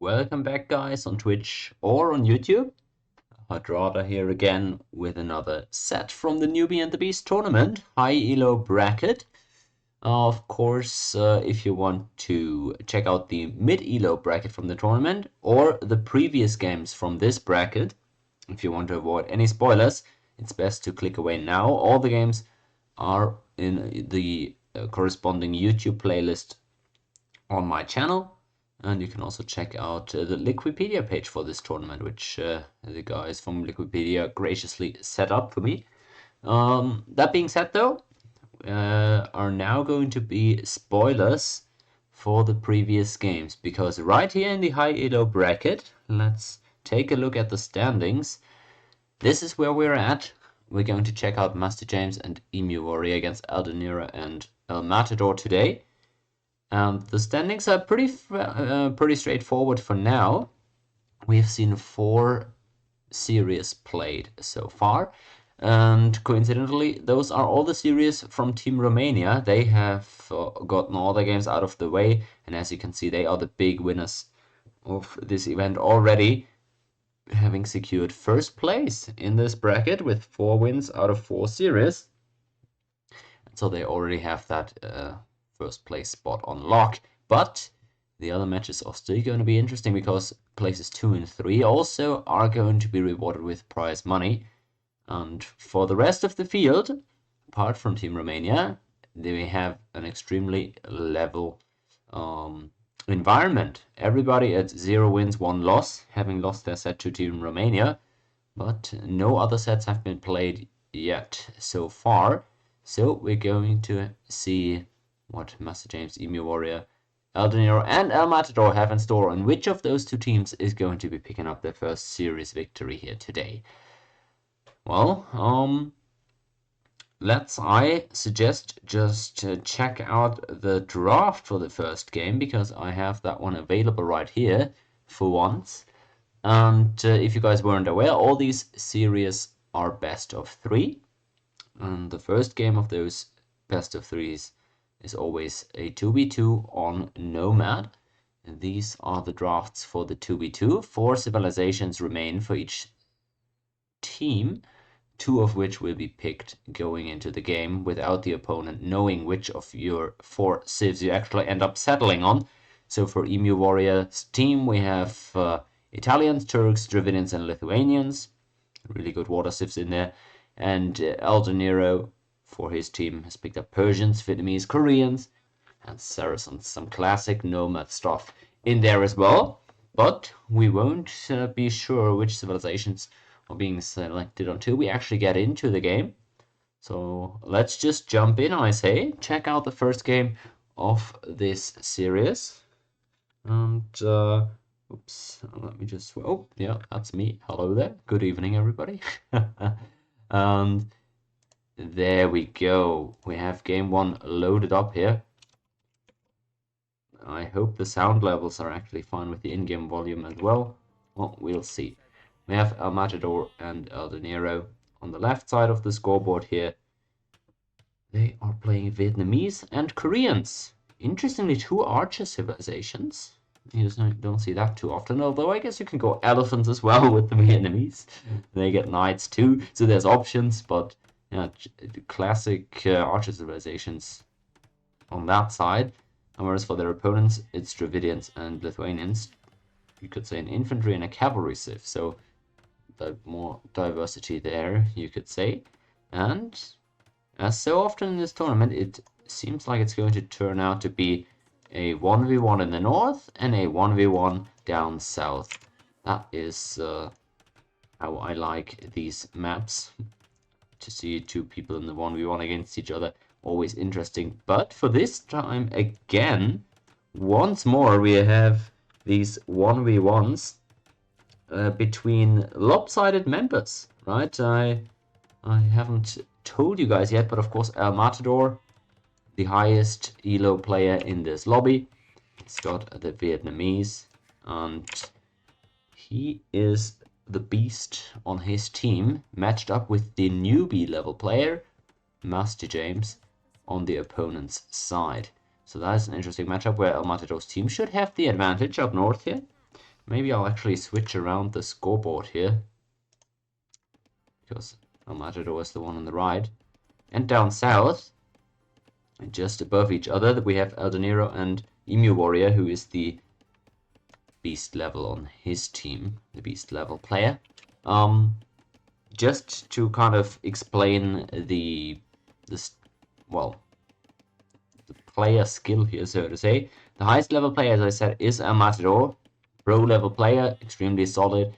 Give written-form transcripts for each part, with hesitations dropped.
Welcome back, guys, on Twitch or on YouTube. Hadrada here again with another set from the Newbie and the Beast tournament, high-elo bracket. Of course, if you want to check out the mid-elo bracket from the tournament or the previous games from this bracket, if you want to avoid any spoilers, it's best to click away now. All the games are in the corresponding YouTube playlist on my channel. And you can also check out the Liquipedia page for this tournament, which the guys from Liquipedia graciously set up for me. That being said, though, are now going to be spoilers for the previous games, because right here in the high-elo bracket, let's take a look at the standings. This is where we're at. We're going to check out Mastyjames and EmuWarrior against eldeniro and El Matador today. The standings are pretty straightforward for now. We've seen 4 series played so far, and coincidentally, those are all the series from Team Romania. They have gotten all their games out of the way, and as you can see, they are the big winners of this event already, having secured first place in this bracket with 4 wins out of 4 series. And so they already have that first place spot on lock, but the other matches are still going to be interesting because places 2 and 3 also are going to be rewarded with prize money. And for the rest of the field, apart from Team Romania, they have an extremely level environment. Everybody at 0 wins, 1 loss, having lost their set to Team Romania, but no other sets have been played yet so far. So we're going to see what Mastyjames, EmuWarrior, eldeniro, and El Matador have in store, and which of those 2 teams is going to be picking up their first series victory here today. Well, I suggest just check out the draft for the first game, because I have that one available right here for once. And if you guys weren't aware, all these series are best of 3, and the first game of those best of 3s is always a 2v2 on Nomad. And these are the drafts for the 2v2. 4 civilizations remain for each team, 2 of which will be picked going into the game without the opponent knowing which of your 4 civs you actually end up settling on. So for EmuWarrior's team, we have Italians, Turks, Dravidians, and Lithuanians. Really good water civs in there. And eldeniro, for his team, has picked up Persians, Vietnamese, Koreans, and Saracens. Some classic nomad stuff in there as well. But we won't be sure which civilizations are being selected until we actually get into the game. So let's just jump in, I say. Check out the first game of this series. And, oops, let me just... Oh, yeah, that's me. Hello there. Good evening, everybody. And there we go. We have game 1 loaded up here. I hope the sound levels are actually fine with the in-game volume as well. Well, we'll see. We have El Matador and eldeniro on the left side of the scoreboard here. They are playing Vietnamese and Koreans. Interestingly, 2 archer civilizations. You just don't see that too often, although I guess you can go elephants as well with the Vietnamese. They get knights too, so there's options, but yeah, classic archer civilizations on that side. And whereas for their opponents, it's Dravidians and Lithuanians. You could say an infantry and a cavalry civ, so more diversity there, you could say. And as so often in this tournament, it seems like it's going to turn out to be a 1v1 in the north and a 1v1 down south. That is how I like these maps. To see 2 people in the 1v1 against each other, always interesting. But for this time, again, once more, we have these 1v1s between lopsided members, right? I haven't told you guys yet, but of course El Matador, the highest elo player in this lobby, he's got the Vietnamese, and he is the beast on his team, matched up with the newbie level player, Mastyjames, on the opponent's side. So that is an interesting matchup where El Matador's team should have the advantage up north here. maybe I'll actually switch around the scoreboard here, because elmatador is the one on the right. And down south, and just above each other, we have eldeniro and EmuWarrior, who is the beast level on his team, the beast level player. Just to kind of explain the player skill here, so to say. The highest level player, as I said, is elmatador. Pro level player, extremely solid.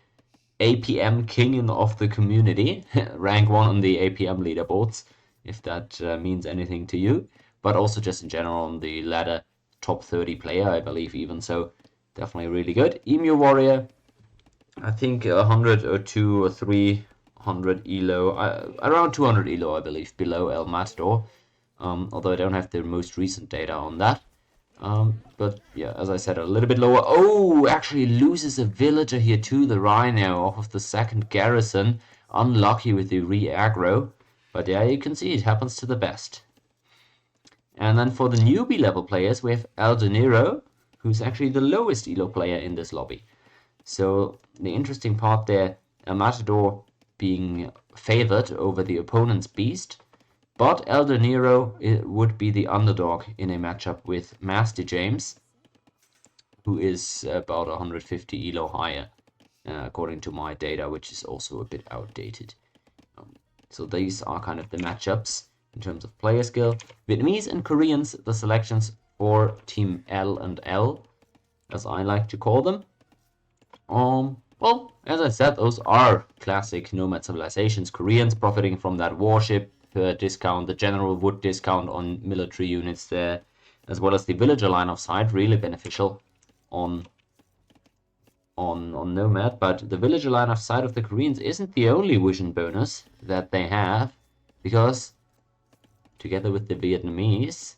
APM king of the community, rank 1 on the APM leaderboards, if that means anything to you. But also just in general on the ladder, top 30 player, I believe, even so. Definitely really good. EmuWarrior, I think 100 or 2 or 300 elo, around 200 elo, I believe, below elmatador. Although I don't have the most recent data on that. But yeah, as I said, a little bit lower. Oh, actually loses a villager here to the Rhino off of the second garrison. Unlucky with the re-aggro. But yeah, you can see it happens to the best. And then for the newbie level players, we have eldeniro, who's actually the lowest elo player in this lobby. So the interesting part there, elmatador being favored over the opponent's beast. But eldeniro would be the underdog in a matchup with Mastyjames, who is about 150 elo higher, according to my data, which is also a bit outdated. So these are kind of the matchups in terms of player skill. Vietnamese and Koreans, the selections for Team L and L, as I like to call them. Well, as I said, those are classic nomad civilizations. Koreans profiting from that warship discount, the general wood discount on military units there, as well as the villager line of sight, really beneficial on nomad. But the villager line of sight of the Koreans isn't the only vision bonus that they have, because together with the Vietnamese,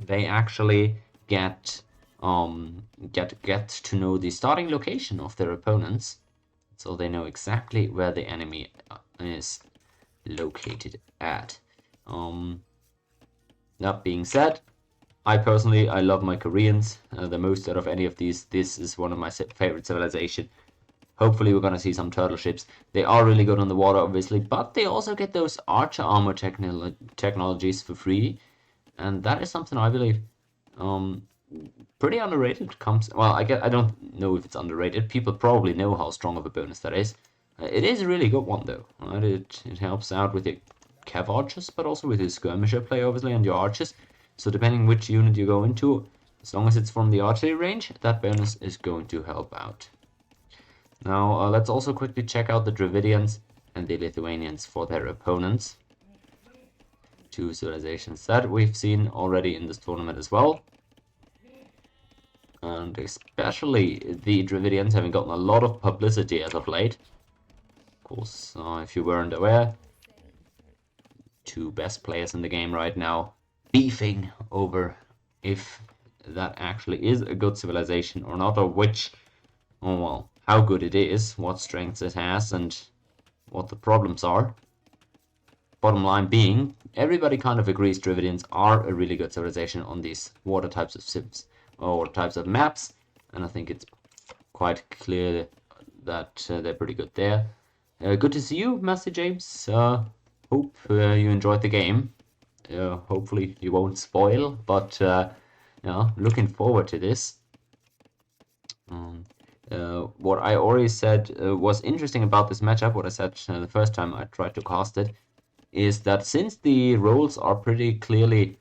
they actually get to know the starting location of their opponents, so they know exactly where the enemy is located at. That being said, I love my Koreans the most out of any of these. This is one of my favorite civilization. Hopefully we're going to see some turtle ships. They are really good on the water, obviously, but they also get those archer armor technologies for free, and that is something I believe pretty underrated. Well, I don't know if it's underrated. People probably know how strong of a bonus that is. It is a really good one, though. Right? It helps out with your cav archers, but also with your skirmisher play, obviously, and your archers. So depending which unit you go into, as long as it's from the archery range, that bonus is going to help out. Now, let's also quickly check out the Dravidians and the Lithuanians for their opponents. Two civilizations that we've seen already in this tournament as well. And especially the Dravidians having gotten a lot of publicity as of late. Of course, if you weren't aware, two best players in the game right now beefing over if that actually is a good civilization or not, or how good it is, what strengths it has, and what the problems are. Bottom line being, everybody kind of agrees Dravidians are a really good civilization on these water types of civs or types of maps, and I think it's quite clear that they're pretty good there. Good to see you, Mastyjames. Hope you enjoyed the game. Hopefully you won't spoil, but looking forward to this. What I already said was interesting about this matchup, what I said the first time I tried to cast it, is that since the roles are pretty clearly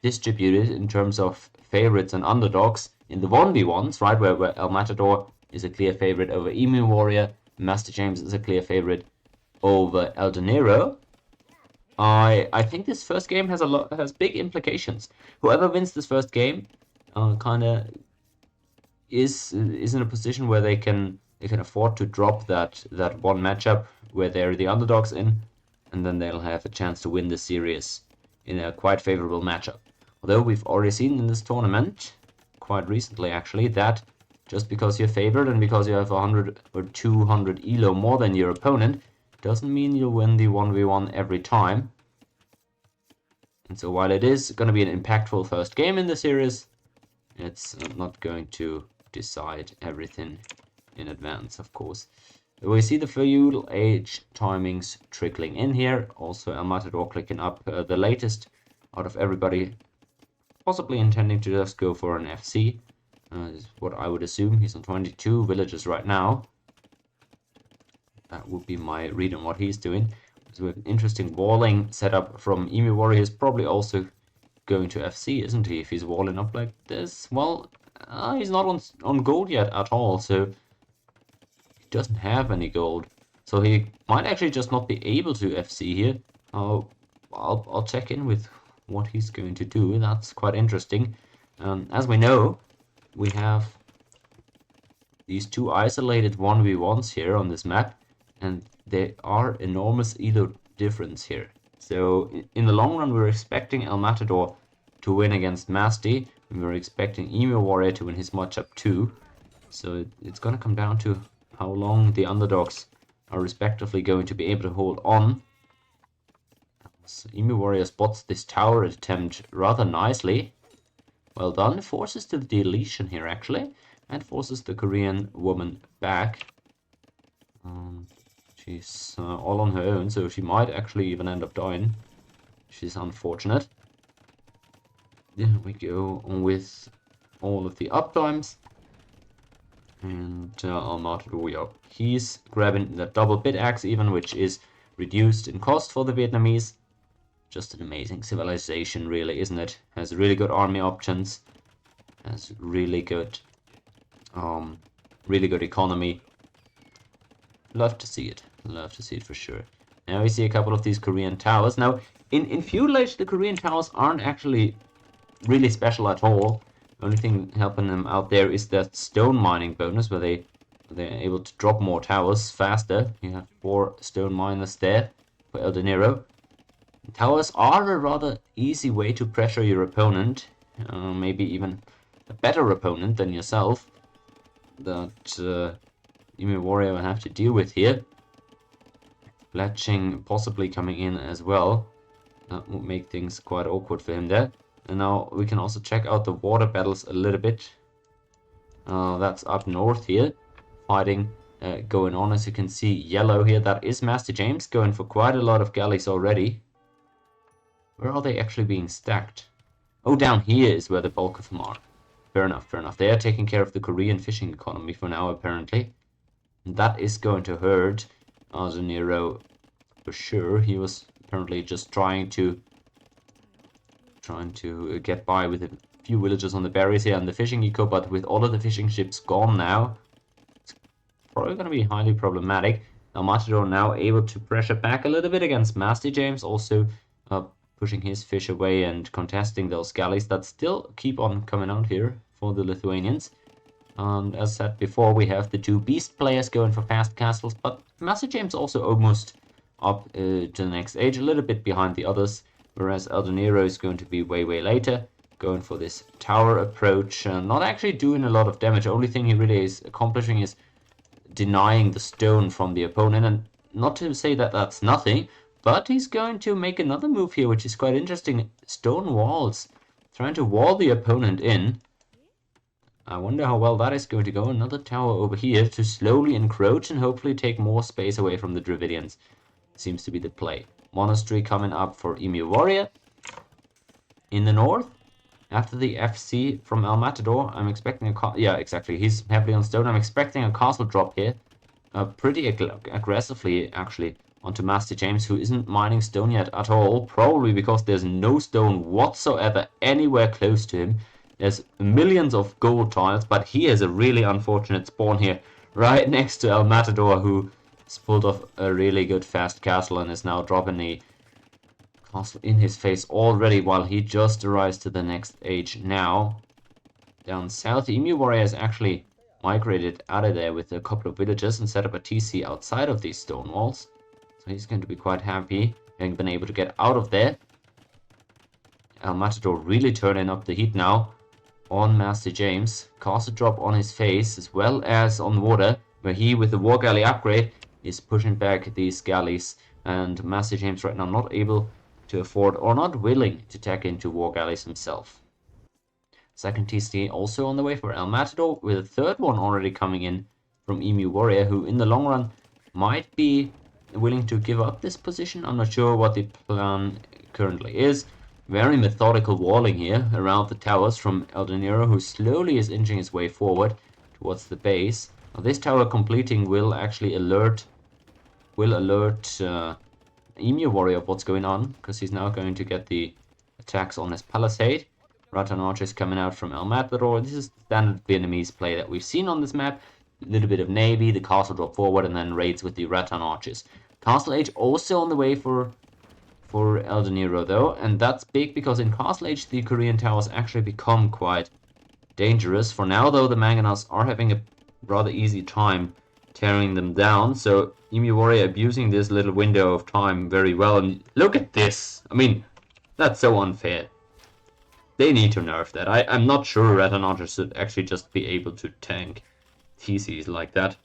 distributed in terms of favorites and underdogs in the 1v1s, right, where elmatador is a clear favorite over EmuWarrior, Mastyjames is a clear favorite over eldeniro, I think this first game has big implications. Whoever wins this first game kind of is in a position where they can afford to drop that one matchup where they're the underdogs in, and then they'll have a chance to win the series in a quite favorable matchup. Although we've already seen in this tournament, quite recently actually, that just because you're favored and because you have 100 or 200 elo more than your opponent, doesn't mean you'll win the 1v1 every time. And so while it is going to be an impactful first game in the series, it's not going to decide everything in advance, of course. We see the feudal age timings trickling in here. Also, El Matador clicking up the latest out of everybody, possibly intending to just go for an FC. Is what I would assume. He's on 22 villages right now. That would be my read on what he's doing. So we have an interesting walling setup from EmuWarrior. He's probably also going to FC, isn't he? If he's walling up like this. Well, he's not on gold yet at all, so he doesn't have any gold. So he might actually just not be able to FC here. I'll check in with what he's going to do. That's quite interesting. As we know, we have these two isolated 1v1s here on this map, and there are enormous elo difference here. So in the long run, we're expecting El Matador to win against Masty, and we're expecting EmuWarrior to win his matchup too. So it's going to come down to how long the underdogs are respectively going to be able to hold on. So EmuWarrior spots this tower attempt rather nicely. Well done. Forces to the deletion here actually, and forces the Korean woman back. She's all on her own, so she might actually even end up dying. She's unfortunate. There we go with all of the uptimes. And El Matador, he's grabbing the double bit axe even, which is reduced in cost for the Vietnamese. Just an amazing civilization, really, isn't it? Has really good army options. Has really good economy. Love to see it. Love to see it for sure. Now we see a couple of these Korean towers. Now, in feudal age, the Korean towers aren't actually really special at all. The only thing helping them out there is that stone mining bonus, where they're able to drop more towers faster. You have 4 stone miners there for eldeniro. Towers are a rather easy way to pressure your opponent, maybe even a better opponent than yourself, that EmuWarrior will have to deal with here. Fletching possibly coming in as well. That would make things quite awkward for him there. And now we can also check out the water battles a little bit. That's up north here. Fighting going on, as you can see, yellow here. That is Mastyjames going for quite a lot of galleys already. Where are they actually being stacked? Oh, down here is where the bulk of them are. Fair enough, fair enough. They are taking care of the Korean fishing economy for now, apparently. And that is going to hurt eldeniro for sure. He was apparently just trying to get by with a few villages on the berries here and the fishing eco, but with all of the fishing ships gone now, it's probably going to be highly problematic. El Matador now able to pressure back a little bit against Mastyjames, also pushing his fish away and contesting those galleys that still keep on coming out here for the Lithuanians. And as said before, we have the 2 beast players going for fast castles, but Mastyjames also almost up to the next age, a little bit behind the others, whereas eldeniro is going to be way later, going for this tower approach, not actually doing a lot of damage. The only thing he really is accomplishing is denying the stone from the opponent, and not to say that that's nothing, but he's going to make another move here, which is quite interesting. Stone walls, trying to wall the opponent in. I wonder how well that is going to go. Another tower over here to slowly encroach and hopefully take more space away from the Dravidians. Seems to be the play. Monastery coming up for EmuWarrior. In the north, after the FC from El Matador, I'm expecting yeah, exactly. He's heavily on stone. I'm expecting a castle drop here. Pretty aggressively, actually, onto Mastyjames, who isn't mining stone yet at all. Probably because there's no stone whatsoever anywhere close to him. There's millions of gold tiles, but he has a really unfortunate spawn here, right next to El Matador, who pulled off a really good fast castle and is now dropping a castle in his face already, while he just arrives to the next age now. Down south, the EmuWarrior has actually migrated out of there with a couple of villages and set up a TC outside of these stone walls. So he's going to be quite happy having been able to get out of there. El Matador really turning up the heat now on Mastyjames. Castle drop on his face as well as on water, where he, with the war galley upgrade, is pushing back these galleys, and Mastyjames right now not able to afford or not willing to tack into war galleys himself. Second TC also on the way for El Matador, with a third one already coming in from EmuWarrior, who in the long run might be willing to give up this position. I'm not sure what the plan currently is. Very methodical walling here around the towers from eldeniro, who slowly is inching his way forward towards the base. Now, this tower completing will actually alert EmuWarrior of what's going on, because he's now going to get the attacks on his palisade. Rattan archers coming out from El Matador. This is standard Vietnamese play that we've seen on this map. A little bit of navy, the castle drop forward, and then raids with the Rattan archers. Castle Age also on the way for eldeniro though, and that's big because in Castle Age the Korean towers actually become quite dangerous. For now though, the Mangonels are having a rather easy time tearing them down, so EmuWarrior abusing this little window of time very well. And look at this! I mean, that's so unfair. They need to nerf that. I'm not sure Rattan archers should actually just be able to tank TCs like that.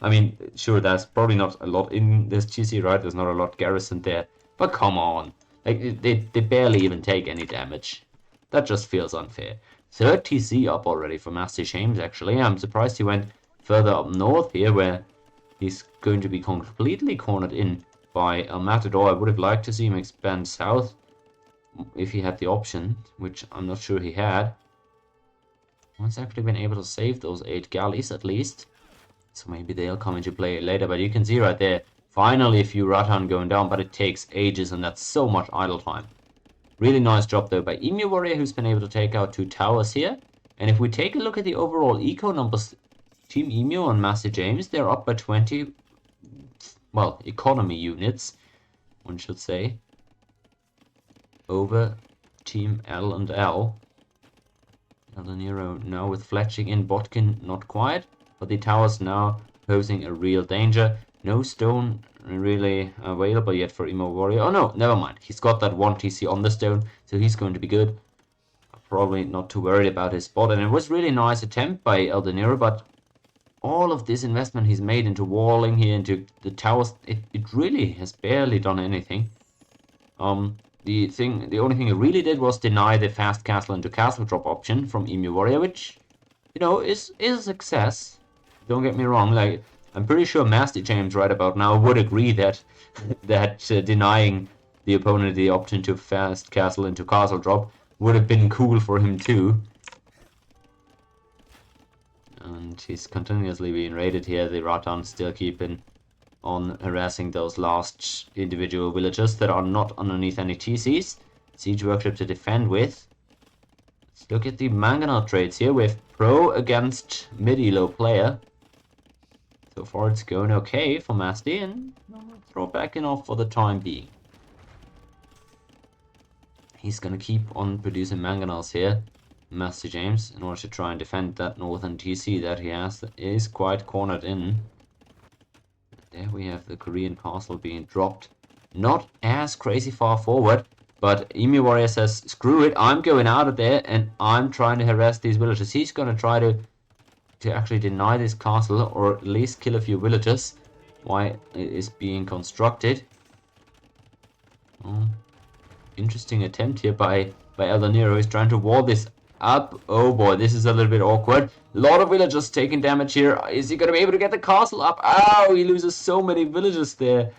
I mean, sure, there's probably not a lot in this TC, right? There's not a lot garrisoned there. But come on. Like, they barely even take any damage. That just feels unfair. Third TC up already for Mastyjames, actually. I'm surprised he went further up north here, where he's going to be completely cornered in by El Matador. I would have liked to see him expand south if he had the option, which I'm not sure he had. One's actually been able to save those 8 galleys at least. So maybe they'll come into play later. But you can see right there, finally a few Rattan going down, but it takes ages and that's so much idle time. Really nice job though by EmuWarrior, who's been able to take out 2 towers here. And if we take a look at the overall eco numbers, Team Emu and Mastyjames, they're up by 20, well, economy units, one should say, over Team L and L. eldeniro now with fletching in, Botkin not quite, but the towers now posing a real danger. No stone really available yet for EmuWarrior. Oh no, never mind. He's got that 1 TC on the stone, so he's going to be good. Probably not too worried about his spot. And it was really nice attempt by eldeniro, but all of this investment he's made into walling here, into the towers, it really has barely done anything. The only thing he really did was deny the fast castle into castle drop option from EmuWarrior, which, you know, is a success. Don't get me wrong, like, I'm pretty sure Mastyjames right about now would agree that denying the opponent the option to fast castle into castle drop would have been cool for him too. And he's continuously being raided here. The Rattan still keeping on harassing those last individual villagers that are not underneath any TCs. Siege workshop to defend with. Let's look at the mangonel trades here with pro against mid-elo player. So far it's going okay for Masty, and throw back in off for the time being. He's gonna keep on producing mangonels here, Mastyjames, in order to try and defend that northern TC that he has, that is quite cornered in. There we have the Korean castle being dropped. Not as crazy far forward, but EmuWarrior says, screw it, I'm going out of there and I'm trying to harass these villagers. He's gonna try to actually deny this castle, or at least kill a few villagers while it is being constructed. Interesting attempt here by eldeniro. He's trying to wall this up. Oh boy, this is a little bit awkward. A lot of villagers taking damage here. Is he going to be able to get the castle up? Ow, he loses so many villagers there.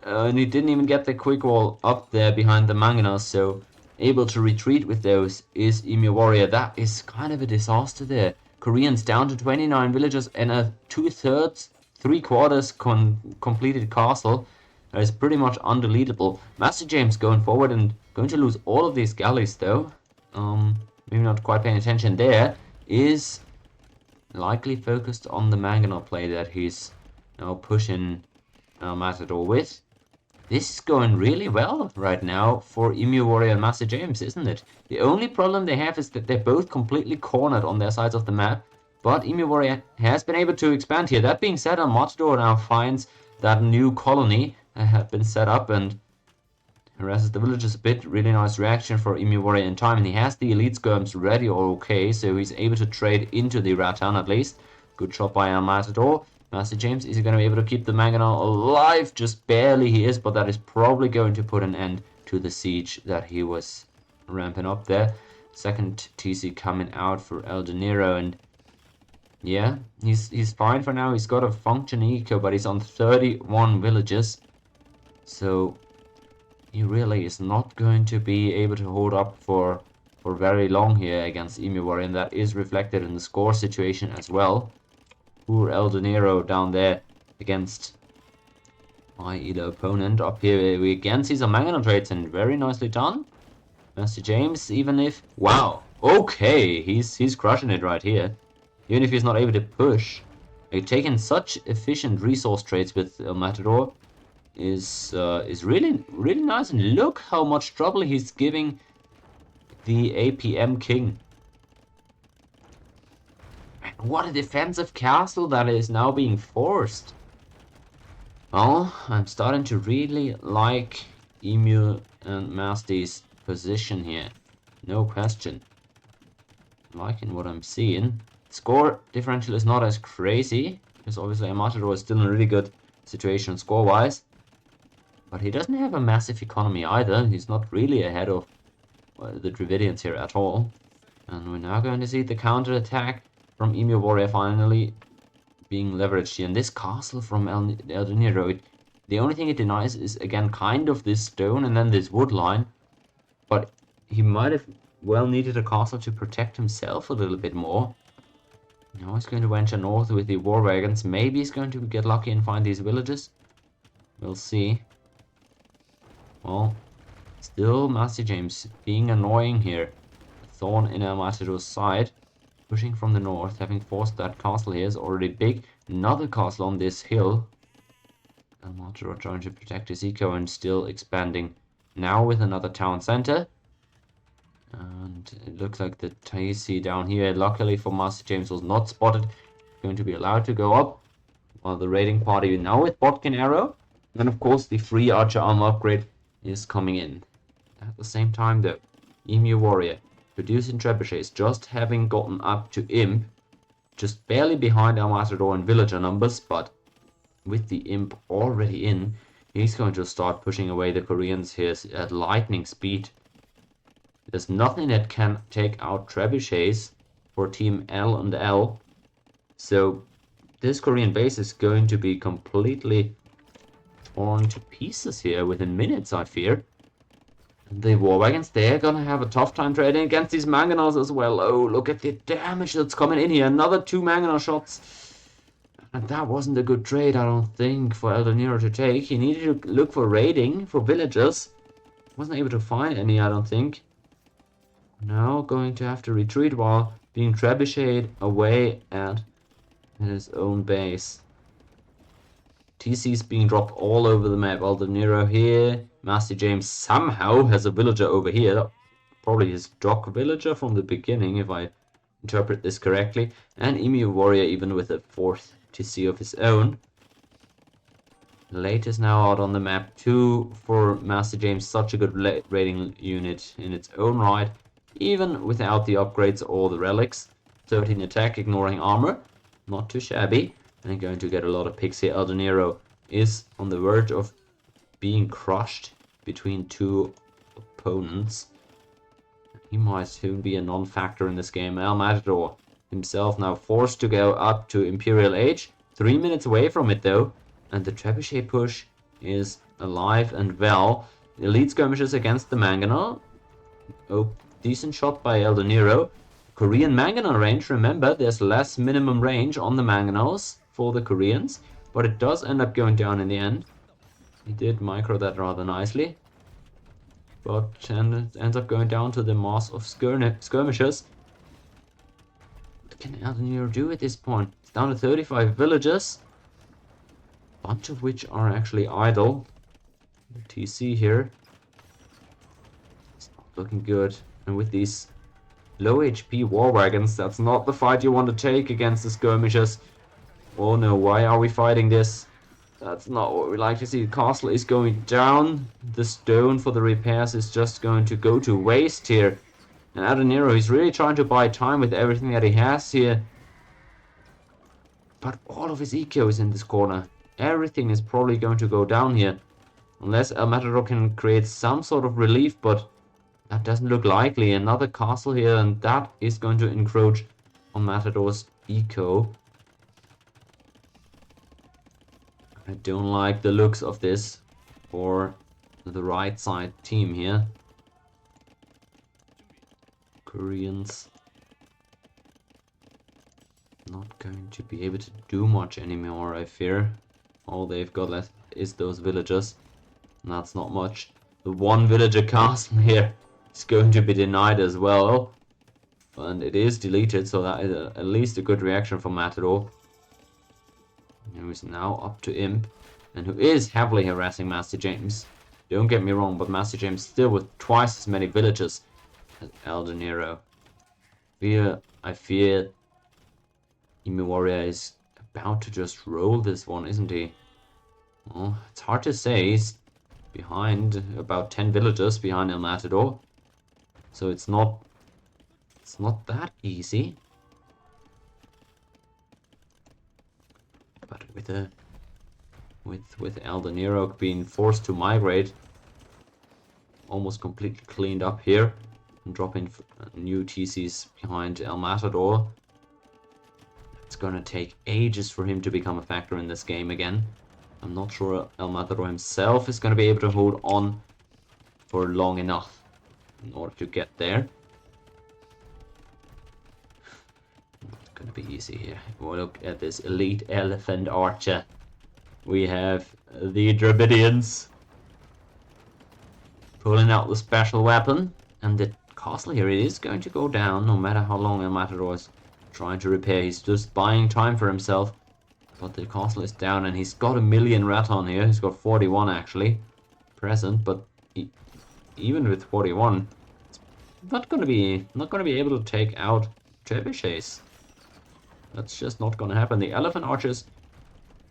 And he didn't even get the quick wall up there behind the mangonels, so able to retreat with those is EmuWarrior. That is kind of a disaster there. Koreans down to 29 villagers and a 2/3, 3/4 completed castle. That is pretty much undeletable. Mastyjames going forward and going to lose all of these galleys though. Maybe not quite paying attention there. Is likely focused on the mangonel play that he's now pushing Matador with. This is going really well right now for EmuWarrior and Mastyjames, isn't it? The only problem they have is that they're both completely cornered on their sides of the map, but EmuWarrior has been able to expand here. That being said, Matador now finds that new colony that had been set up and harasses the villagers a bit. Really nice reaction for EmuWarrior in time, and he has the elite skirms ready or okay, so he's able to trade into the Rattan at least. Good shot by Matador. Mastyjames, is he going to be able to keep the mangonel alive? Just barely he is, but that is probably going to put an end to the siege that he was ramping up there. Second TC coming out for eldeniro, and yeah, he's fine for now. He's got a function eco, but he's on 31 villages, so he really is not going to be able to hold up for very long here against EmuWarrior, and that is reflected in the score situation as well. Poor eldeniro down there against high-elo opponent. Up here we again see some mangonel trades, and very nicely done. Mastyjames, even if... Wow! Okay, he's crushing it right here. Even if he's not able to push. Like, taking such efficient resource trades with Matador is really nice, and look how much trouble he's giving the APM King. And what a defensive castle that is now being forced. Well, I'm starting to really like Emu and Masty's position here. No question. Liking what I'm seeing. Score differential is not as crazy, because obviously Matador is still in a really good situation score-wise. But he doesn't have a massive economy either. He's not really ahead of the Dravidians here at all. And we're now going to see the counter-attack from EmuWarrior finally being leveraged here. And this castle from eldeniro, the only thing it denies is, again, kind of this stone and then this wood line. But he might have well needed a castle to protect himself a little bit more. Now he's going to venture north with the war wagons. Maybe he's going to get lucky and find these villages. We'll see. Well, still Mastyjames being annoying here. Thorn in our Matador's side. Pushing from the north, having forced that castle here is already big. Another castle on this hill. And Matador trying to protect his eco and still expanding. Now with another town center. And it looks like the TC down here, luckily for Mastyjames, was not spotted. Going to be allowed to go up. While the raiding party now with Botkin Arrow. And of course the free archer armor upgrade is coming in. At the same time though, EmuWarrior producing trebuchets, just having gotten up to Imp. Just barely behind our Matador in villager numbers, but with the Imp already in, he's going to start pushing away the Koreans here at lightning speed. There's nothing that can take out trebuchets for Team L and L. So this Korean base is going to be completely torn to pieces here within minutes, I fear. And the war wagons, they're gonna have a tough time trading against these mangonels as well. Oh, look at the damage that's coming in here. Another 2 mangonel shots. And that wasn't a good trade, I don't think, for eldeniro to take. He needed to look for raiding for villagers. Wasn't able to find any, I don't think. Now going to have to retreat while being trebucheted away at his own base. TC's being dropped all over the map. eldeniro here. Mastyjames somehow has a villager over here. Probably his jock villager from the beginning, if I interpret this correctly. And EmuWarrior even with a 4th TC of his own. Late is now out on the map too for Mastyjames. Such a good raiding unit in its own right. Even without the upgrades or the relics. 13 attack, ignoring armor. Not too shabby. And going to get a lot of picks here. eldeniro is on the verge of being crushed between 2 opponents. He might soon be a non-factor in this game. El Matador himself now forced to go up to Imperial Age. 3 minutes away from it though. And the trebuchet push is alive and well. Elite skirmishes against the mangonel. Oh, decent shot by eldeniro. Korean mangonel range, remember there's less minimum range on the mangonels for the Koreans. But it does end up going down in the end. He did micro that rather nicely. But it ends up going down to the mass of skirmishers. What can eldeniro do at this point? It's down to 35 villages. A bunch of which are actually idle. The TC here. It's not looking good. And with these low HP war wagons, that's not the fight you want to take against the skirmishers. Oh no, why are we fighting this? That's not what we like to see. The castle is going down. The stone for the repairs is just going to go to waste here. And eldeniro, he's really trying to buy time with everything that he has here. But all of his eco is in this corner. Everything is probably going to go down here. Unless El Matador can create some sort of relief, but That doesn't look likely. Another castle here, and that is going to encroach on Matador's eco. I don't like the looks of this for the right side team here. Koreans not going to be able to do much anymore, I fear. All they've got left is those villagers, and that's not much. The one villager castle here is going to be denied as well, and it is deleted, so that is at least a good reaction from Matador, who is now up to Imp, and who is heavily harassing Mastyjames. Don't get me wrong, but Mastyjames still with twice as many villagers as eldeniro. I fear EmuWarrior is about to just roll this one, isn't he? Well, it's hard to say. He's behind about 10 villagers behind El Matador, so it's not that easy. But with eldeniro being forced to migrate, almost completely cleaned up here, and dropping new TCs behind El Matador, it's gonna take ages for him to become a factor in this game again. I'm not sure El Matador himself is gonna be able to hold on for long enough in order to get there. Not gonna be easy here. We'll look at this elite elephant archer. We have the Dravidians pulling out the special weapon, and the castle here is going to go down no matter how long El Matador is trying to repair. He's just buying time for himself, but the castle is down, and he's got 1,000,000 raton here. He's got 41 actually present, but even with 41, it's not gonna be able to take out trebuchets. That's just not gonna happen. The elephant archers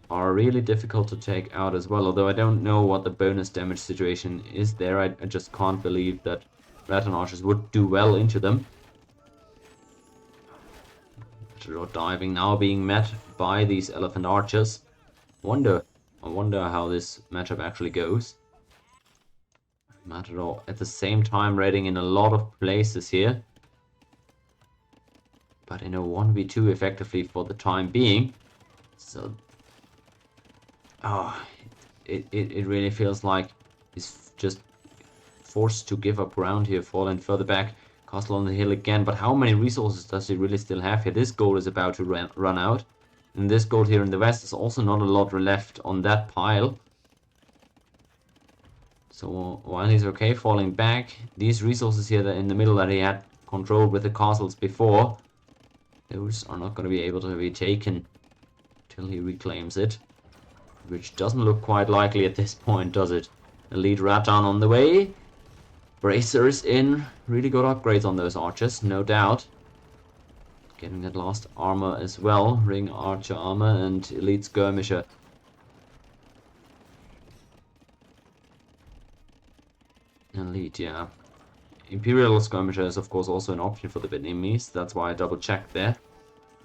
are really difficult to take out as well, although I don't know what the bonus damage situation is there. I just can't believe that raton archers would do well into them. Diving now being met by these elephant archers. I wonder how this matchup actually goes. Matador at the same time raiding in a lot of places here, but in a 1v2 effectively for the time being. So it really feels like he's just forced to give up ground here, falling further back. Castle on the hill again, but how many resources does he really still have here? This gold is about to run out, and this gold here in the west is also not a lot left on that pile. So while he's okay falling back, these resources here that in the middle that he had controlled with the castles before, those are not going to be able to be taken till he reclaims it, which doesn't look quite likely at this point, does it? Elite Raton on the way. Bracers in, really good upgrades on those archers, no doubt. Getting that last armor as well, ring archer armor and elite skirmisher. Elite, yeah. Imperial skirmisher is of course also an option for the Vietnamese, that's why I double checked there.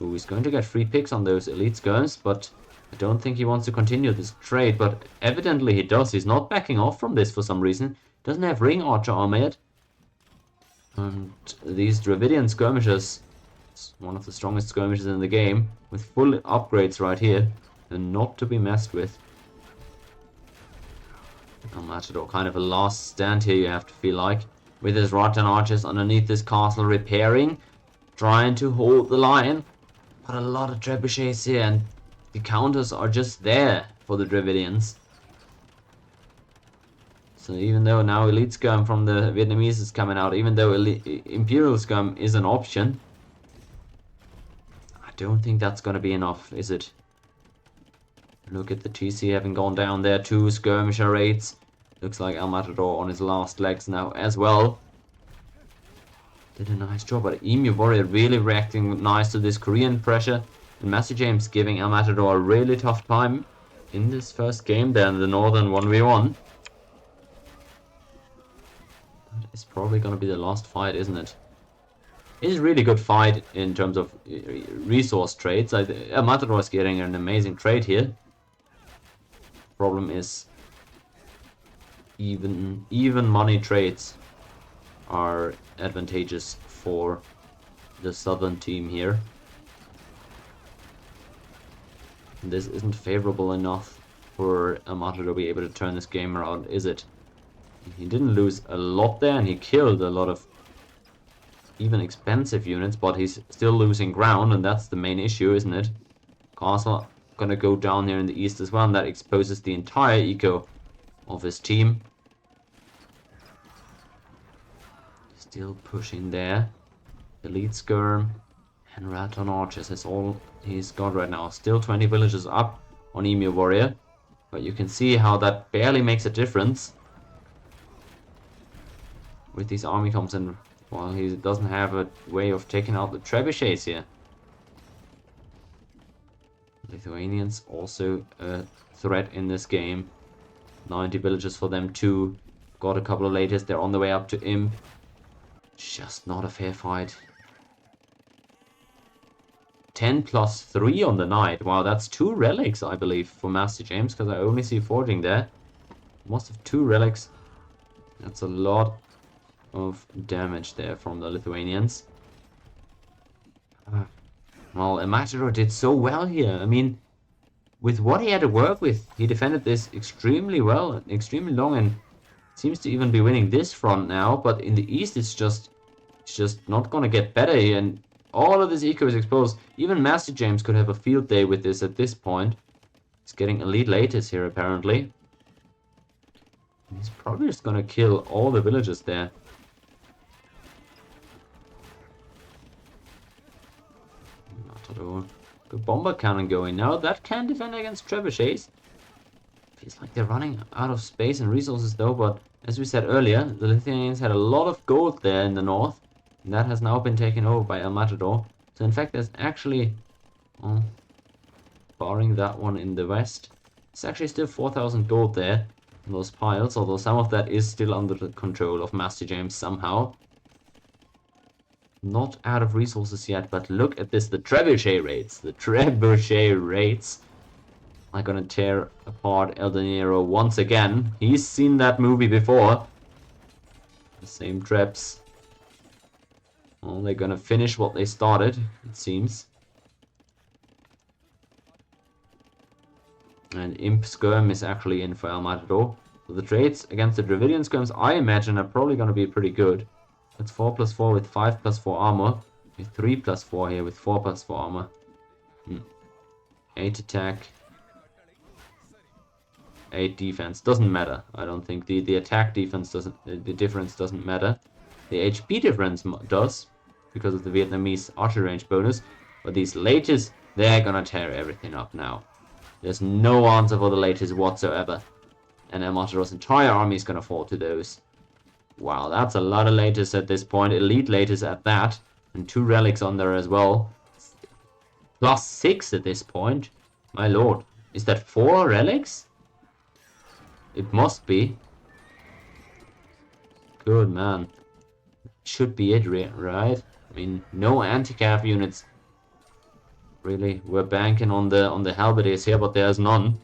Ooh, he's going to get free picks on those elite skirms, but I don't think he wants to continue this trade, but evidently he does. He's not backing off from this for some reason. Doesn't have ring archer armor yet. And these Dravidian skirmishers, one of the strongest skirmishers in the game, with full upgrades right here, and not to be messed with. El Matador, kind of a last stand here, you have to feel like, with his Raton archers underneath this castle repairing, trying to hold the line. But a lot of trebuchets here, and the counters are just there for the Dravidians. So even though now Elite Scum from the Vietnamese is coming out, even though Imperial Scum is an option, I don't think that's going to be enough, is it? Look at the TC having gone down there, 2 skirmisher raids. Looks like El Matador on his last legs now as well. Did a nice job, but EmuWarrior really reacting nice to this Korean pressure. And Mastyjames giving El Matador a really tough time in this first game there in the Northern 1v1. It's probably going to be the last fight, isn't it? It's a really good fight in terms of resource trades. El Matador is getting an amazing trade here. Problem is even money trades. are advantageous for the southern team here. This isn't favorable enough for Amato to be able to turn this game around, is it? He didn't lose a lot there, and he killed a lot of even expensive units, but he's still losing ground, and that's the main issue, isn't it? Castle gonna go down here in the east as well, and that exposes the entire eco of his team. Still pushing there. Elite Skirm and Raton Archers is all he's got right now. Still 20 villages up on EmuWarrior, but you can see how that barely makes a difference with these army comps, and well, he doesn't have a way of taking out the trebuchets here. Lithuanians also a threat in this game. 90 villages for them too. Got a couple of latest. They're on the way up to Imp. Just not a fair fight. 10 plus 3 on the knight. Wow, that's 2 relics, I believe, for Mastyjames, because I only see forging there. Must have 2 relics. That's a lot of damage there from the Lithuanians. Well, Amatador did so well here. I mean, with what he had to work with, he defended this extremely well, extremely long, and seems to even be winning this front now. But in the east, it's just not gonna get better here, and all of this eco is exposed. Even Mastyjames could have a field day with this at this point. He's getting elite latest here apparently. He's probably just gonna kill all the villagers there. Good bomber cannon going now. That can defend against trebuchets. Feels like they're running out of space and resources though, but as we said earlier, the Lithuanians had a lot of gold there in the north, and that has now been taken over by El Matador. So in fact there's actually, well, barring that one in the west, it's actually still 4,000 gold there in those piles, although some of that is still under the control of Mastyjames somehow. Not out of resources yet, but look at this, the trebuchet rates. The trebuchet rates are gonna tear apart eldeniro once again. He's seen that movie before. The same traps. Well, they're gonna finish what they started, it seems. And Imp Skirm is actually in for El Matador. So the trades against the Dravidian Skirms, I imagine, are probably gonna be pretty good. It's 4 plus 4 with 5 plus 4 armor. With 3 plus 4 here with 4 plus 4 armor. 8 attack. 8 defense. Doesn't matter. I don't think the attack defense doesn't, the difference doesn't matter. The HP difference does, because of the Vietnamese archery range bonus. But these latest, they're gonna tear everything up now. There's no answer for the latest whatsoever. And El Matador's entire army is gonna fall to those. Wow, that's a lot of latest at this point. Elite latest at that. And 2 relics on there as well. Plus 6 at this point. My lord. Is that 4 relics? It must be. Good man. Should be it, right? I mean, no anti-cav units. Really, we're banking on the halberdiers here, but there's none.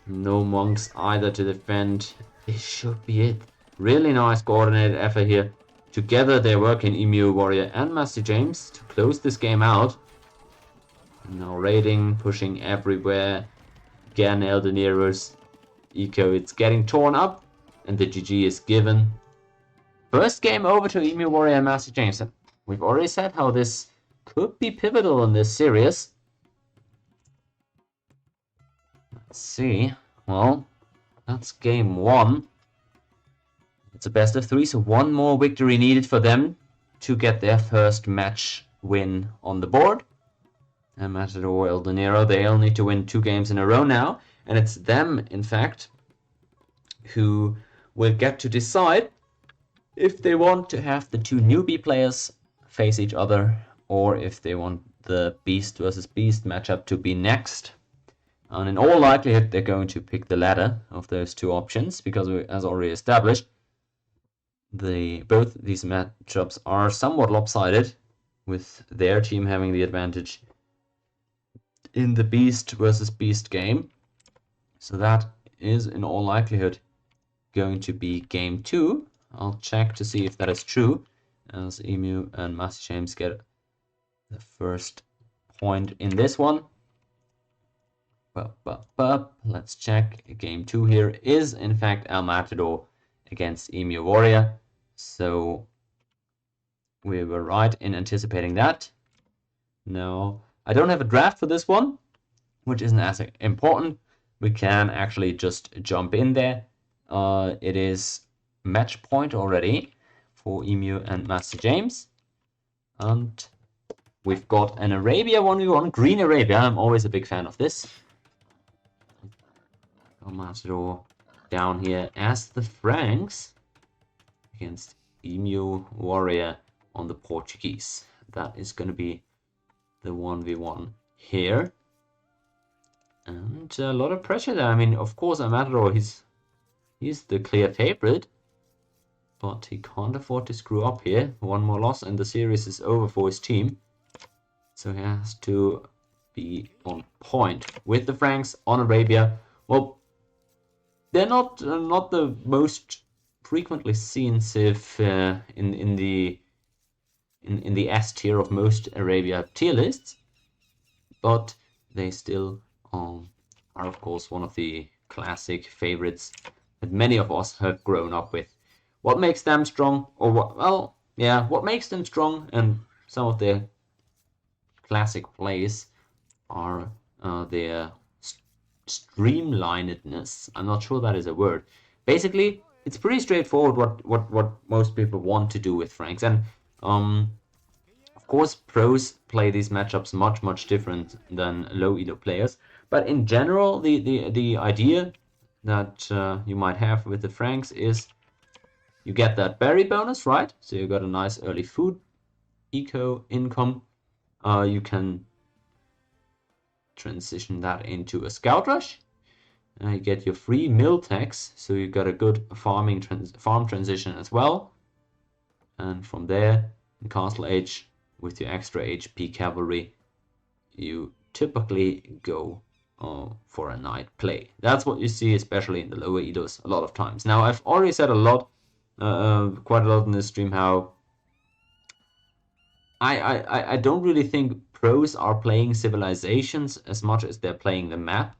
No monks either to defend. This should be it. Really nice coordinated effort here. Together they're working, EmuWarrior and Mastyjames, to close this game out. Now raiding, pushing everywhere. Again, eldeniro's eco, it's getting torn up, and the GG is given. First game over to EmuWarrior and Mastyjames. We've already said how this could be pivotal in this series. Let's see. Well, that's game 1. It's a best of 3, so 1 more victory needed for them to get their first match win on the board. And Matador, eldeniro, they'll need to win 2 games in a row now. And it's them, in fact, who will get to decide if they want to have the 2 newbie players face each other, or if they want the Beast versus Beast matchup to be next. And in all likelihood, they're going to pick the latter of those 2 options, because as already established, both these matchups are somewhat lopsided, with their team having the advantage in the Beast versus Beast game. So that is in all likelihood going to be game 2 I'll check to see if that is true, as Emu and Mastyjames get the first point in this one. Let's check. Game 2 here is in fact El Matador against EmuWarrior. So we were right in anticipating that. No, I don't have a draft for this one, which isn't as important. We can actually just jump in there. It is match point already for Emu and Mastyjames. And we've got an Arabia 1v1, Green Arabia. I'm always a big fan of this. Matador down here as the Franks against EmuWarrior on the Portuguese. That is going to be the 1v1 here. And a lot of pressure there. I mean, of course, Matador, he's the clear favorite, but he can't afford to screw up here. One more loss and the series is over for his team. So he has to be on point with the Franks on Arabia. Well, they're not the most frequently seen civ in the S tier of most Arabia tier lists, but they still are of course one of the classic favorites that many of us have grown up with. What makes them strong, or what makes them strong, and some of their classic plays are their streamlinedness. I'm not sure that is a word. Basically, it's pretty straightforward what most people want to do with Franks, and of course pros play these matchups much different than low elo players, but in general the idea that you might have with the Franks is you get that berry bonus, right? So you got a nice early food eco income. You can transition that into a scout rush. You get your free mill tax, so you got a good farm transition as well. And from there, in Castle Age, with your extra HP cavalry, you typically go for a knight play. That's what you see, especially in the lower elos, a lot of times. Now, I've already said a lot, quite a lot in this stream, how I don't really think pros are playing civilizations as much as they're playing the map.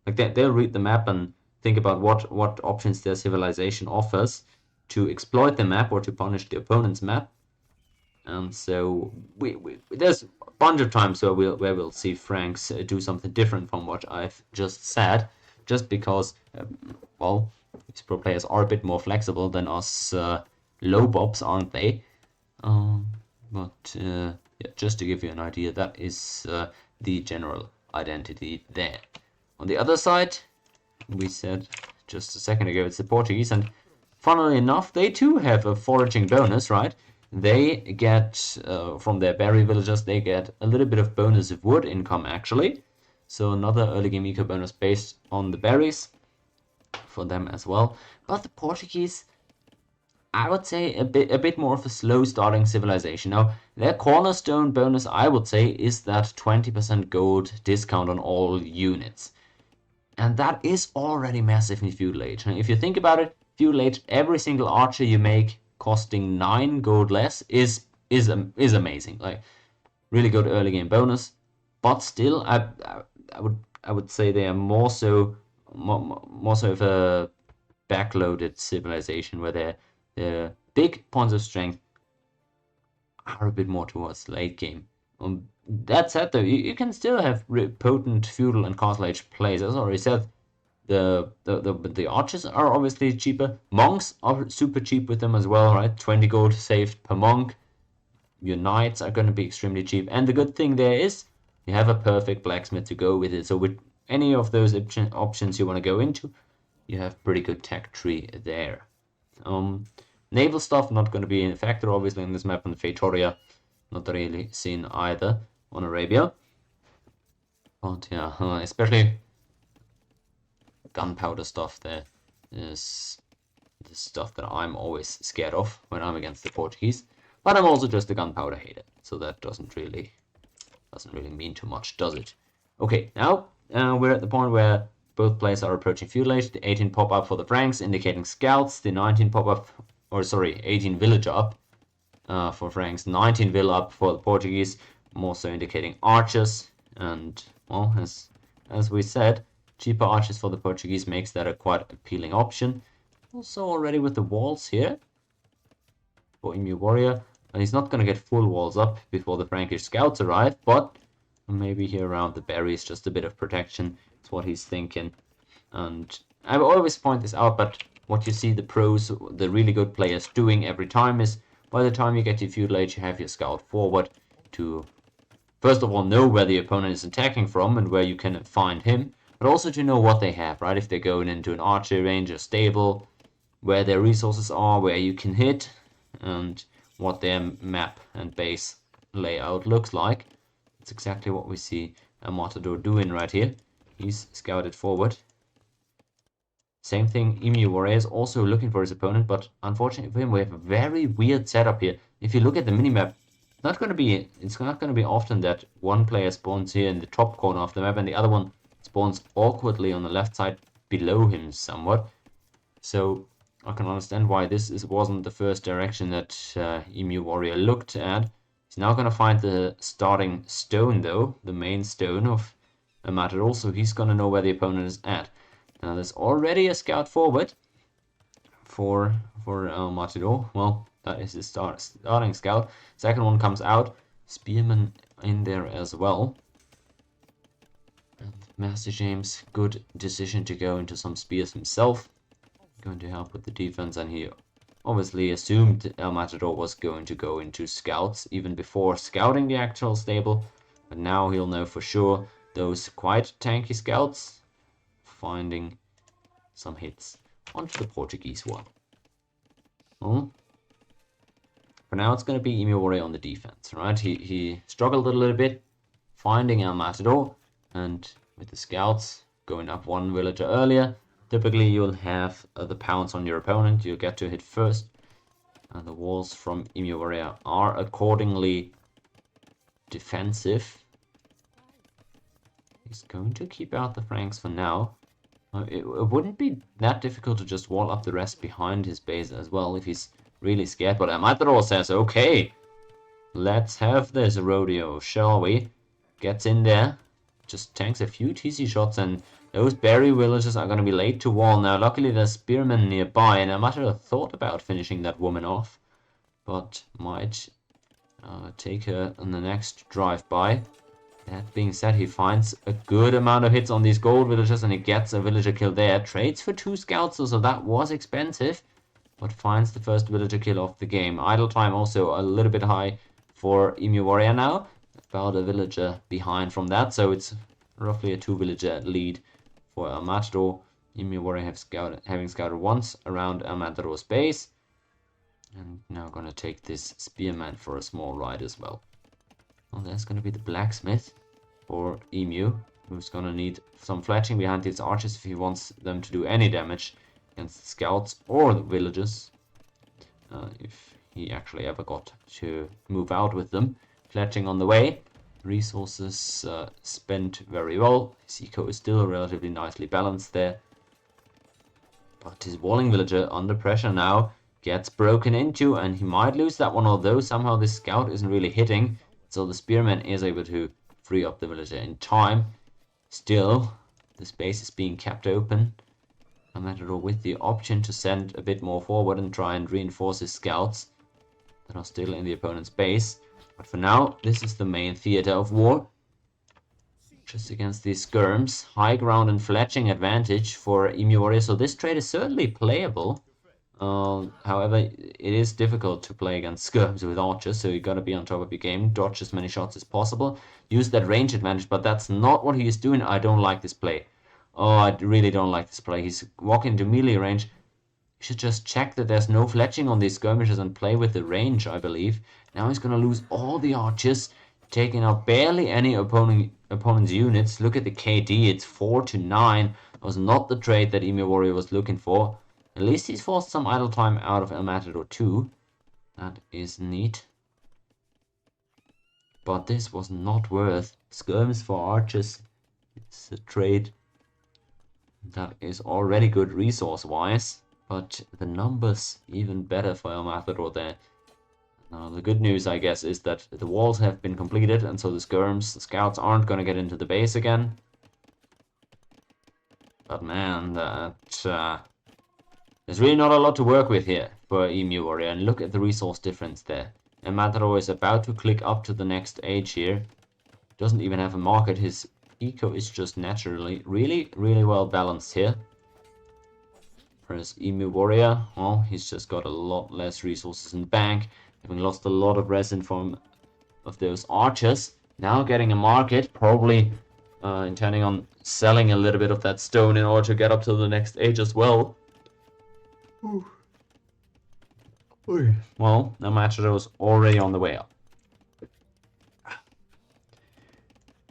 Like they'll read the map and think about what options their civilization offers to exploit the map or to punish the opponent's map. And so there's a bunch of times where we'll see Franks do something different from what I've just said, just because well, these pro players are a bit more flexible than us low bobs, aren't they? But yeah, just to give you an idea, that is the general identity there. On the other side, we said just a second ago, it's the Portuguese, and funnily enough, they too have a foraging bonus, right? They get, from their berry villagers, they get a little bit of bonus of wood income, actually. So another early game eco bonus based on the berries for them as well. But the Portuguese, I would say a bit more of a slow starting civilization. Now, their cornerstone bonus, I would say, is that 20% gold discount on all units. And that is already massive in Feudal Age. And if you think about it, Feudal Age, every single archer you make costing 9 gold less is amazing. Like, really good early game bonus. But still, I would say they are more so of a backloaded civilization where their big points of strength are a bit more towards late game. That said, though, you can still have potent feudal and castle age plays. As I already said, the archers are obviously cheaper. Monks are super cheap with them as well, right? 20 gold saved per monk. Your knights are going to be extremely cheap. And the good thing there is you have a perfect blacksmith to go with it. So with any of those options you want to go into, you have pretty good tech tree there. Naval stuff not going to be a factor obviously in this map, and Feitoria not really seen either on Arabia. But yeah, especially gunpowder stuff there is the stuff that I'm always scared of when I'm against the Portuguese. But I'm also just a gunpowder hater, so that doesn't really mean too much, does it? Okay, now we're at the point where both players are approaching feudal age. The 18 pop-up for the Franks indicating scouts, the 19 pop-up or sorry, 18 villager up for Franks, 19 vill up for the Portuguese, more so indicating archers. And well, as we said, cheaper archers for the Portuguese makes that a quite appealing option. Also already with the walls here for EmuWarrior, and he's not going to get full walls up before the Frankish scouts arrive, but maybe here around the berries, just a bit of protection is what he's thinking. And I always point this out, but what you see the pros, the really good players doing every time is, by the time you get to feudal age, you have your scout forward to, first of all, know where the opponent is attacking from and where you can find him, but also to know what they have, right? If they're going into an archery range or stable, where their resources are, where you can hit, and what their map and base layout looks like. It's exactly what we see a Matador doing right here. He's scouted forward. Same thing, EmuWarrior is also looking for his opponent, but unfortunately for him, we have a very weird setup here. If you look at the minimap, it's not going to be often that one player spawns here in the top corner of the map and the other one spawns awkwardly on the left side below him somewhat. So I can understand why this wasn't the first direction that EmuWarrior looked at. He's now going to find the starting stone, though, the main stone of a Matador, so he's going to know where the opponent is at. Now there's already a scout forward for Matador. Well, that is his starting scout. Second one comes out. Spearman in there as well. And Mastyjames, good decision to go into some spears himself. Going to help with the defense, and he obviously assumed El Matador was going to go into scouts even before scouting the actual stable. But now he'll know for sure those quite tanky scouts finding some hits onto the Portuguese one. Well, for now it's going to be EmuWarrior on the defense, right? He struggled a little bit finding El Matador, and with the scouts going up one villager earlier, typically you'll have the pounce on your opponent. You'll get to hit first, and the walls from EmuWarrior are accordingly defensive. He's going to keep out the Franks for now. It wouldn't be that difficult to just wall up the rest behind his base as well if he's really scared. But Matador says, okay, let's have this rodeo, shall we? Gets in there, just tanks a few TC shots, and those berry villagers are going to be late to wall now. Luckily there's spearmen nearby, and Matador thought about finishing that woman off, but might take her on the next drive-by. That being said, he finds a good amount of hits on these gold villagers, and he gets a villager kill there. Trades for 2 scouts, so that was expensive, but finds the first villager kill of the game. Idle time also a little bit high for EmuWarrior now, about a villager behind from that, so it's roughly a 2 villager lead for El Matador. EmuWarrior having scouted once around El Matador's base, and now going to take this spearman for a small ride as well. Well, there's going to be the blacksmith for Emu, who's going to need some fletching behind these archers if he wants them to do any damage against the scouts or the villagers. If he actually ever got to move out with them. Fletching on the way. Resources spent very well. His eco is still relatively nicely balanced there. But his walling villager under pressure now gets broken into, and he might lose that one, although somehow this scout isn't really hitting. So the spearman is able to free up the villager in time. Still, the space is being kept open. El Matador with the option to send a bit more forward and try and reinforce his scouts that are still in the opponent's base. But for now, this is the main theater of war. Just against these skirms. High ground and fletching advantage for EmuWarrior. So this trade is certainly playable. However, it is difficult to play against skirms with archers, so you gotta be on top of your game, dodge as many shots as possible, use that range advantage, but that's not what he is doing. I don't like this play. Oh, I really don't like this play. He's walking into melee range. You should just check that there's no fletching on these skirmishes and play with the range, I believe. Now he's gonna lose all the archers, taking out barely any opponent's units. Look at the KD, it's 4-9. That was not the trade that EmuWarrior was looking for. At least he's forced some idle time out of El Matador too. That is neat. But this was not worth skirms for archers. It's a trade that is already good resource-wise. but the numbers even better for El Matador there. The good news, I guess, is that the walls have been completed, and so the skirms, the scouts aren't going to get into the base again. But man, there's really not a lot to work with here for EmuWarrior, and look at the resource difference there. And Matador is about to click up to the next age here. Doesn't even have a market. His eco is just naturally really well balanced here. Whereas EmuWarrior, well, he's just got a lot less resources in the bank, having lost a lot of resin from those archers. Now getting a market, probably intending on selling a little bit of that stone in order to get up to the next age as well. Well, the Matador is already on the way up.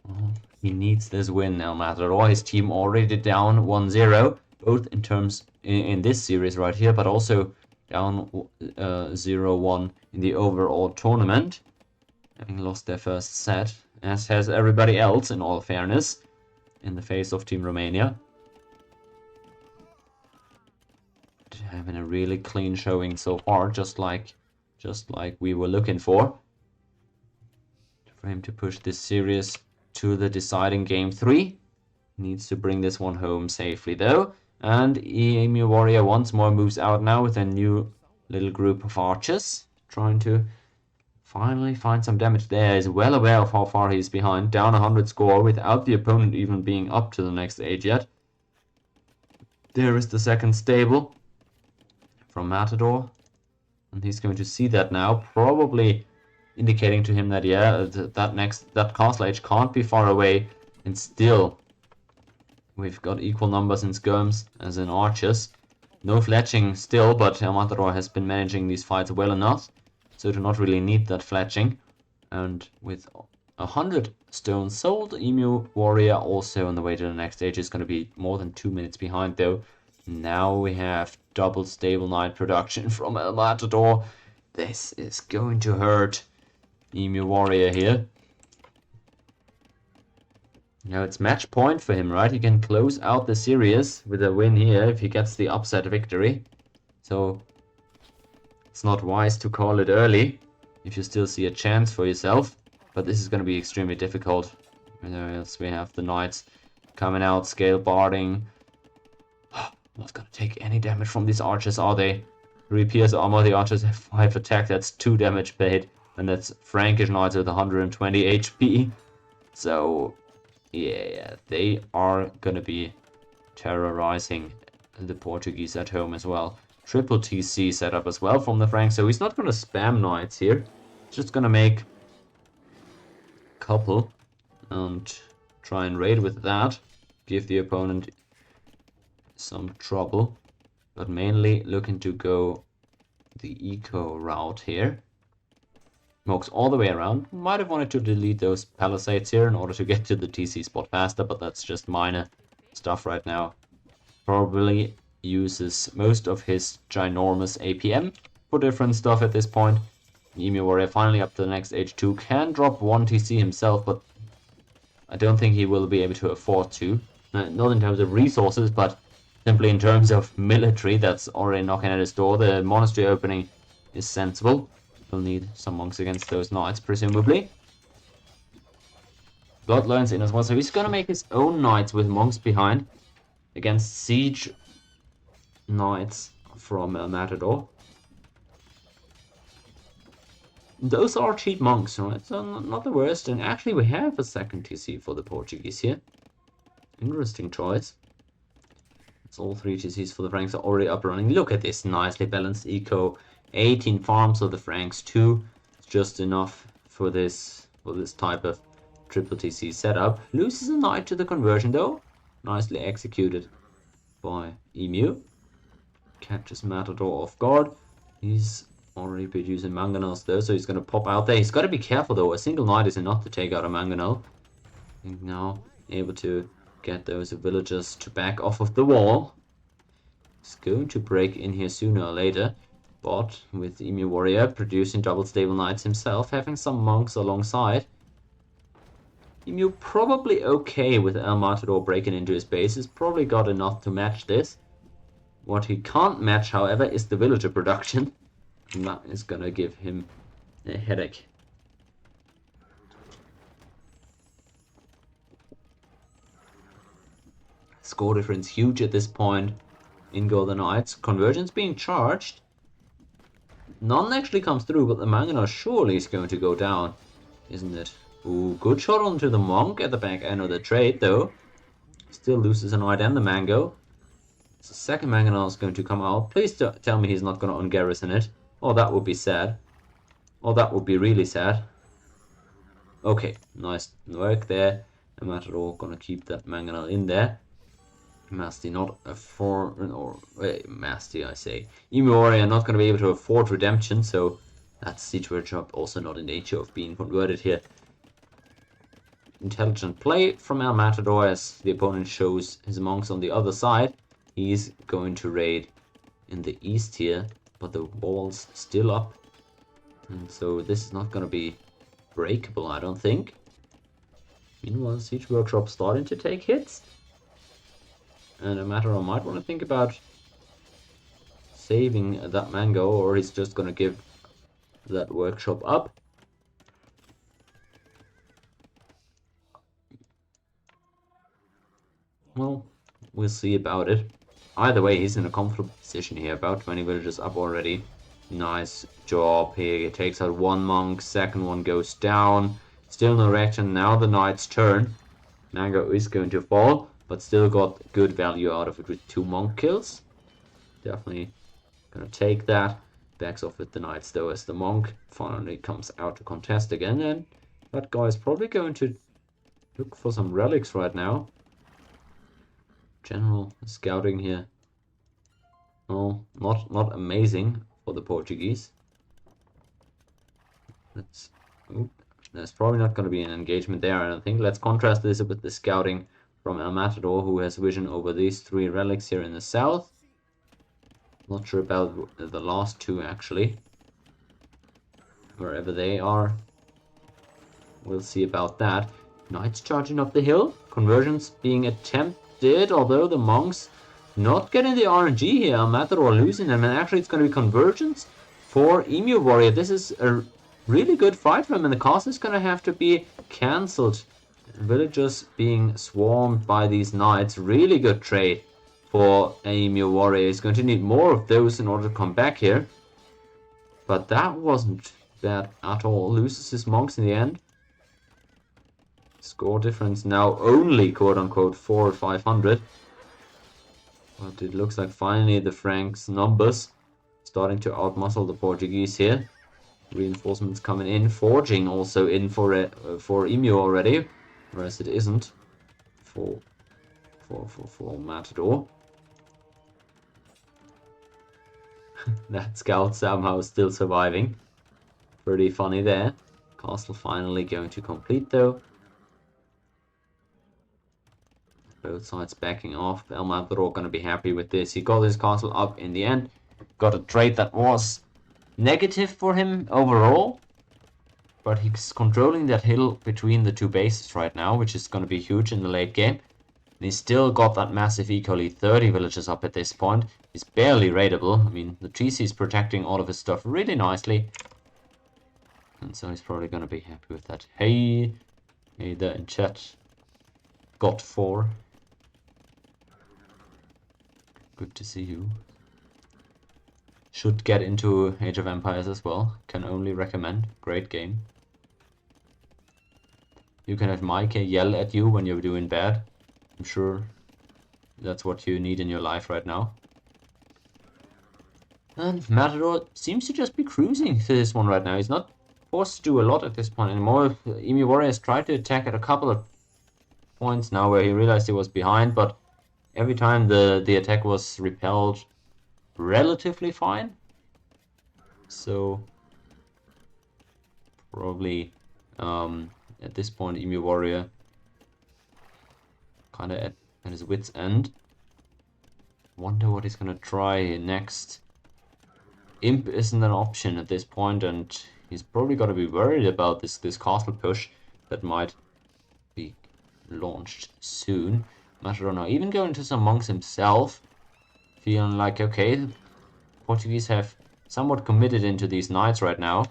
Well, he needs this win now, Matador. His team already down 1-0, both in terms in this series right here, but also down 0-1 in the overall tournament, having lost their first set, as has everybody else, in all fairness, in the face of Team Romania. Having a really clean showing so far, just like we were looking for him to push this series to the deciding game 3. Needs to bring this one home safely though, and EmuWarrior once more moves out now with a new little group of archers, trying to finally find some damage there. He's well aware of how far he's behind, down 100 score without the opponent even being up to the next age yet. There is the second stable from Matador, and he's going to see that now, probably indicating to him that yeah, that castle age can't be far away, and still we've got equal numbers in skirms as in archers. No fletching still, but El Matador has been managing these fights well enough, so to not really need that fletching. And with 100 stones sold, EmuWarrior also on the way to the next stage is going to be more than 2 minutes behind though. Now we have double stable knight production from El Matador. This is going to hurt EmuWarrior here. Now it's match point for him, right? He can close out the series with a win here if he gets the upset victory. So it's not wise to call it early if you still see a chance for yourself. But this is going to be extremely difficult. Else we have the knights coming out, scale barding. Not going to take any damage from these archers, are they? 3 pierce armor, the archers have 5 attack, that's 2 damage per hit. And that's Frankish knights with 120 HP. So yeah, they are gonna be terrorizing the Portuguese at home as well. Triple TC set up as well from the Franks, so he's not gonna spam knights here. He's just gonna make a couple and try and raid with that. Give the opponent some trouble, but mainly looking to go the eco route here. Smokes all the way around. Might have wanted to delete those palisades here in order to get to the TC spot faster, but that's just minor stuff right now. Probably uses most of his ginormous APM for different stuff at this point. EmuWarrior finally up to the next age 2. Can drop 1 TC himself, but I don't think he will be able to afford to. Not in terms of resources, but simply in terms of military that's already knocking at his door. The monastery opening is sensible. We'll need some monks against those knights, presumably. Bloodlines in as well, so he's gonna make his own knights with monks behind against siege knights from El Matador. Those are cheap monks, right? So not the worst. And actually we have a second TC for the Portuguese here. Interesting choice. It's all 3 TCs for the Franks are already up and running. Look at this nicely balanced eco. 18 farms of the Franks too. It's just enough for this type of triple TC setup. Loses a knight to the conversion though. Nicely executed by Emu. Catches Matador off guard. He's already producing mangonels though, so he's going to pop out there. He's got to be careful though. A single knight is enough to take out a mangonel. I think now able to get those villagers to back off of the wall. He's going to break in here sooner or later. But with EmuWarrior producing double stable knights himself, having some monks alongside, Emu probably okay with El Matador breaking into his base. He's probably got enough to match this. What he can't match, however, is the villager production. And that is gonna give him a headache. Score difference huge at this point. In go the Knights. Convergence being charged. None actually comes through, but the Mangonel surely is going to go down, isn't it? Ooh, good shot onto the Monk at the back end of the trade, though. Still loses a Knight and the Mango. So second Mangonel is going to come out. Please tell me he's not going to ungarrison it. Oh, that would be sad. Oh, that would be really sad. Okay, nice work there. And Matador gonna keep that Mangonel in there. Masty not afford, or Masty I say. EmuWarrior not gonna be able to afford redemption, so that siege workshop also not in danger of being converted here. Intelligent play from El Matador as the opponent shows his monks on the other side. He's going to raid in the east here, but the wall's still up. And so this is not going to be breakable, I don't think. Meanwhile, Siege Workshop starting to take hits. And El Matador might want to think about saving that Mango, or he's just going to give that workshop up. Well, we'll see about it. Either way, he's in a comfortable position here. About 20 villagers up already. Nice job here. He takes out one monk. Second one goes down. Still no reaction. Now the Knight's turn. Mango is going to fall, but still got good value out of it with 2 monk kills. Definitely gonna take that. Backs off with the Knights though, as the monk finally comes out to contest again. And that guy is probably going to look for some relics right now. General scouting here. Oh, not amazing for the Portuguese. There's probably not going to be an engagement there, I don't think. Let's contrast this with the scouting from El Matador, who has vision over these 3 relics here in the south. Not sure about the last 2 actually. Wherever they are. We'll see about that. Knights charging up the hill. Conversions being attempted, although the monks not getting the RNG here. El Matador losing them, and actually it's going to be convergence for EmuWarrior. This is a really good fight for him, and the castle is going to have to be cancelled. Villagers being swarmed by these knights. Really good trade for EmuWarrior. He's going to need more of those in order to come back here. But that wasn't bad at all. Loses his monks in the end. Score difference now only quote-unquote 400 or 500. But it looks like finally the Franks' numbers starting to outmuscle the Portuguese here. Reinforcements coming in, forging also in for Emu already, whereas it isn't for Matador. That scout somehow still surviving. Pretty funny there. Castle finally going to complete though. Both sides backing off. El Matador gonna be happy with this. He got his castle up in the end. Got a trade that was negative for him overall, but he's controlling that hill between the 2 bases right now, which is going to be huge in the late game. And he's still got that massive equally 30 villages up at this point. He's barely raidable. I mean, the GC is protecting all of his stuff really nicely, and so he's probably going to be happy with that. Hey there in chat. Got 4. Good to see you. Should get into Age of Empires as well. Can only recommend. Great game. You can have Mike yell at you when you're doing bad. I'm sure that's what you need in your life right now. And Matador seems to just be cruising through this one right now. He's not forced to do a lot at this point anymore. EmuWarrior has tried to attack at a couple of points now where he realized he was behind, but every time the attack was repelled relatively fine. So probably at this point EmuWarrior kind of at his wit's end. Wonder what he's gonna try next. Imp isn't an option at this point, and he's probably got to be worried about this castle push that might be launched soon. Matador now even going to some monks himself. feeling like, okay, the Portuguese have somewhat committed into these knights right now.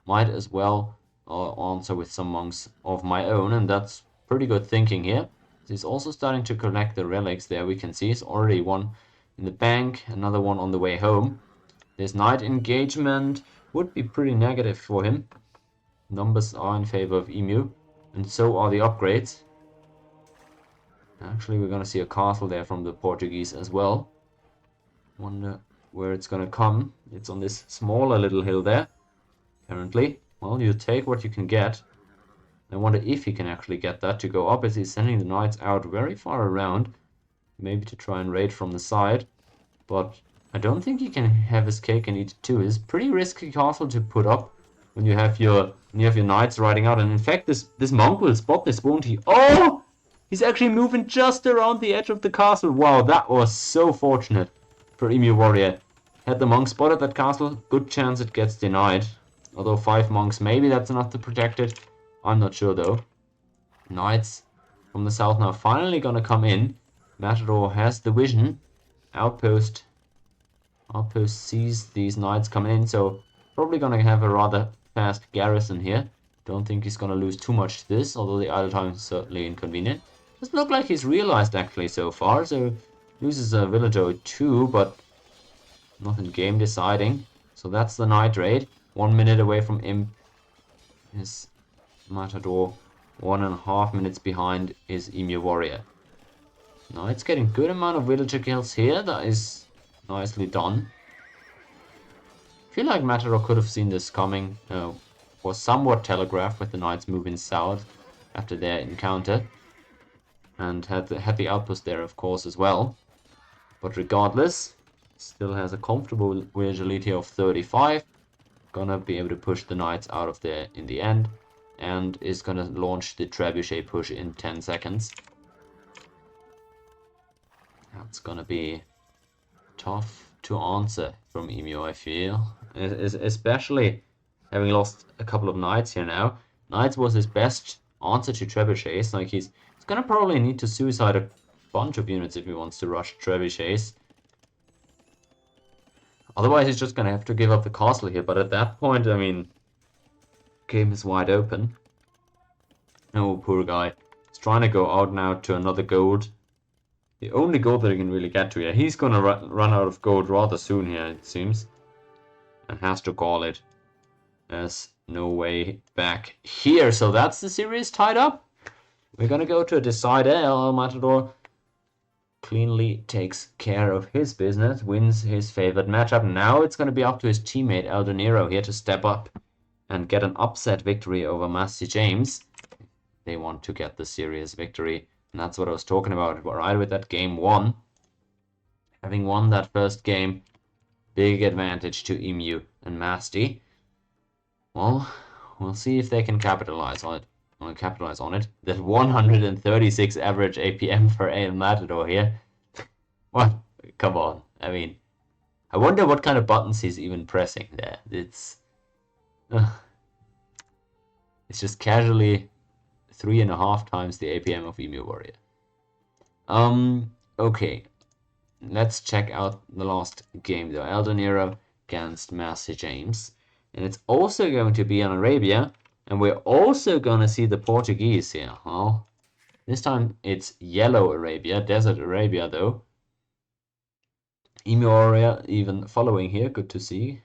Might as well answer with some monks of my own, and that's pretty good thinking here. He's also starting to collect the relics there. We can see he's already one in the bank, another one on the way home. This knight engagement would be pretty negative for him. Numbers are in favor of Emu, and so are the upgrades. Actually, we're gonna see a castle there from the Portuguese as well. Wonder where it's gonna come. It's on this smaller little hill there, apparently. Well, you take what you can get. I wonder if he can actually get that to go up, as he's sending the knights out very far around. Maybe to try and raid from the side. But I don't think he can have his cake and eat it too. It's a pretty risky castle to put up when you have your knights riding out. And in fact, this monk will spot this, won't he? Oh! He's actually moving just around the edge of the castle. Wow, that was so fortunate for EmuWarrior. Had the monk spotted that castle, good chance it gets denied. Although 5 monks, maybe that's enough to protect it. I'm not sure though. Knights from the south now finally gonna come in. Matador has the vision. Outpost sees these knights coming in, so probably gonna have a rather fast garrison here. Don't think he's gonna lose too much to this, although the idle time is certainly inconvenient. Doesn't look like he's realized actually so far, so loses a village AOE2, but nothing game deciding. So that's the night raid. 1 minute away from him is Matador. 1.5 minutes behind is EmuWarrior. Now it's getting good amount of villager kills here. That is nicely done. I feel like Matador could have seen this coming. Was somewhat telegraphed with the knights moving south after their encounter. And had the outpost there, of course, as well. But regardless, still has a comfortable agility of 35. Gonna be able to push the knights out of there in the end. And is gonna launch the trebuchet push in 10 seconds. That's gonna be tough to answer from Emu, I feel. Especially having lost a couple of knights here now. Knights was his best answer to trebuchets. Like he's gonna probably need to suicide a bunch of units if he wants to rush trebuchets. Otherwise he's just gonna have to give up the castle here, but at that point, I mean, game is wide open. Oh, poor guy. He's trying to go out now to another gold. The only gold that he can really get to here. He's gonna run out of gold rather soon here, it seems. And has to call it. There's no way back here. So that's the series tied up. We're gonna go to a decider. El Matador cleanly takes care of his business, wins his favorite matchup. Now it's gonna be up to his teammate eldeniro here to step up and get an upset victory over Mastyjames. They want to get the serious victory, and that's what I was talking about right with that game 1. Having won that first game, big advantage to Emu and Masty. Well, we'll see if they can capitalize on it. That 136 average APM for El Matador here. What? Come on. I mean, I wonder what kind of buttons he's even pressing there. It's just casually 3.5 times the APM of EmuWarrior. Okay. Let's check out the last game though. eldeniro against Mastyjames. And it's also going to be on Arabia. And we're also going to see the Portuguese here. Well, this time it's yellow Arabia, desert Arabia though. EmuWarrior even following here. Good to see.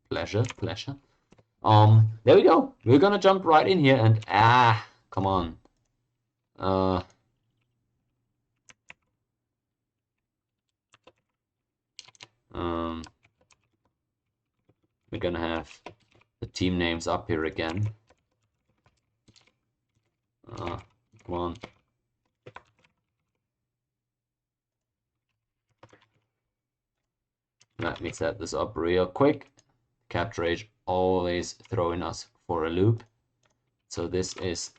Pleasure. There we go. We're gonna jump right in here and come on. We're gonna have the team names up here again. Come on. Let me set this up real quick. Capture Age always throwing us for a loop. So this is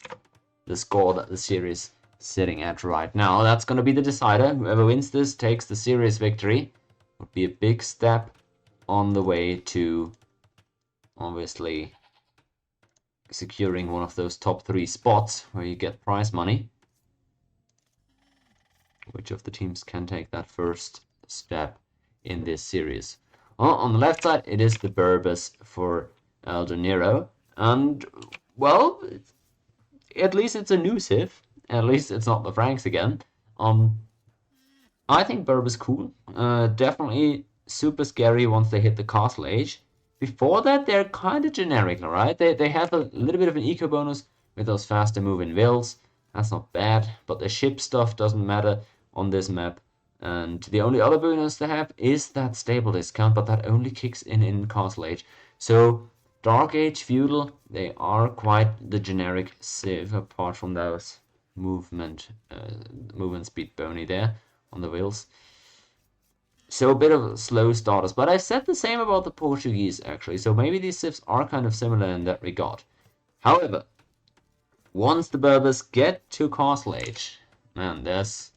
the score that the series is sitting at right now. That's going to be the decider. Whoever wins this takes the series victory. Would be a big step on the way to obviously securing one of those top 3 spots where you get prize money. Which of the teams can take that first step in this series. On the left side, it is the Burbus for eldeniro, and well, at least it's a new Civ. At least it's not the Franks again. I think Burb is cool. Definitely super scary once they hit the castle age. Before that, they're kind of generic, right? They have a little bit of an eco bonus with those faster moving wills. That's not bad, but the ship stuff doesn't matter on this map. And the only other bonus they have is that stable discount, but that only kicks in Castle Age. So Dark Age, Feudal, they are quite the generic Civ, apart from those movement speed bony there on the wheels. So a bit of slow starters, but I said the same about the Portuguese actually, so maybe these Civs are kind of similar in that regard. However, once the Berbers get to Castle Age, man, there's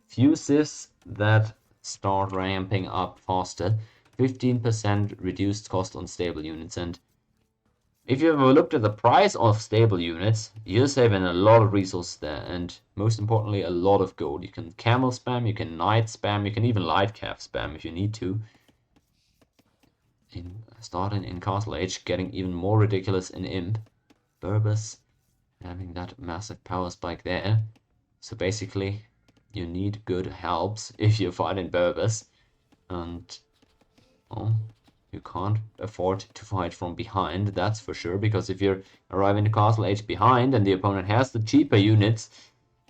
few Civs that start ramping up faster. 15% reduced cost on stable units, and if you ever looked at the price of stable units, you're saving a lot of resources there, and most importantly, a lot of gold. You can camel spam, you can knight spam, you can even light calf spam if you need to. Starting in Castle Age, getting even more ridiculous in Imp. Berbers having that massive power spike there. So basically, you need good helps if you're fighting Berbers, and well, you can't afford to fight from behind, that's for sure, because if you're arriving to Castle Age behind and the opponent has the cheaper units,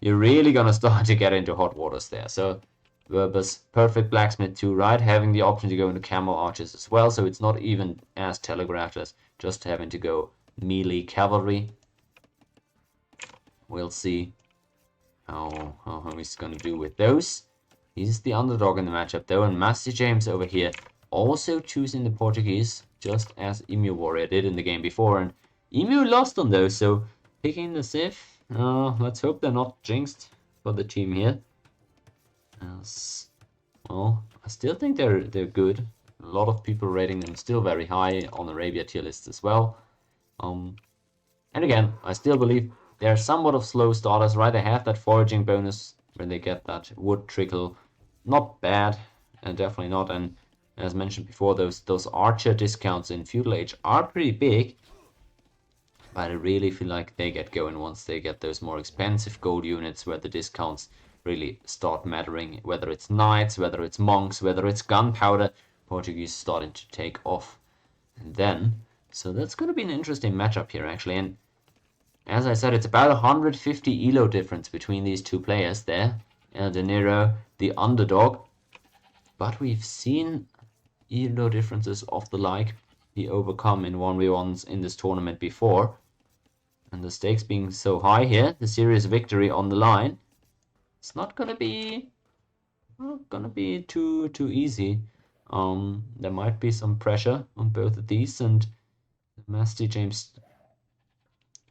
you're really gonna start to get into hot waters there. So Berbers, perfect blacksmith too, right? Having the option to go into camel archers as well, so it's not even as telegraphed as just having to go melee cavalry. We'll see how he's gonna do with those. He's the underdog in the matchup though, and Mastyjames over here also choosing the Portuguese, just as EmuWarrior did in the game before, and Emu lost on those, so picking the Civ. Let's hope they're not jinxed for the team here. Well, I still think they're good. A lot of people rating them still very high on Arabia tier lists as well. And again, I still believe they're somewhat of slow starters, right? They have that foraging bonus when they get that wood trickle. Not bad, and definitely not. And as mentioned before, those archer discounts in Feudal Age are pretty big, but I really feel like they get going once they get those more expensive gold units where the discounts really start mattering, whether it's knights, whether it's monks, whether it's gunpowder. Portuguese starting to take off. And then, so that's going to be an interesting matchup here actually, and as I said, it's about 150 elo difference between these two players there. eldeniro, the underdog, but we've seen elo differences of the like be overcome in 1v1s in this tournament before, and the stakes being so high here, the serious victory on the line, it's not gonna be too easy. There might be some pressure on both of these, and Mastyjames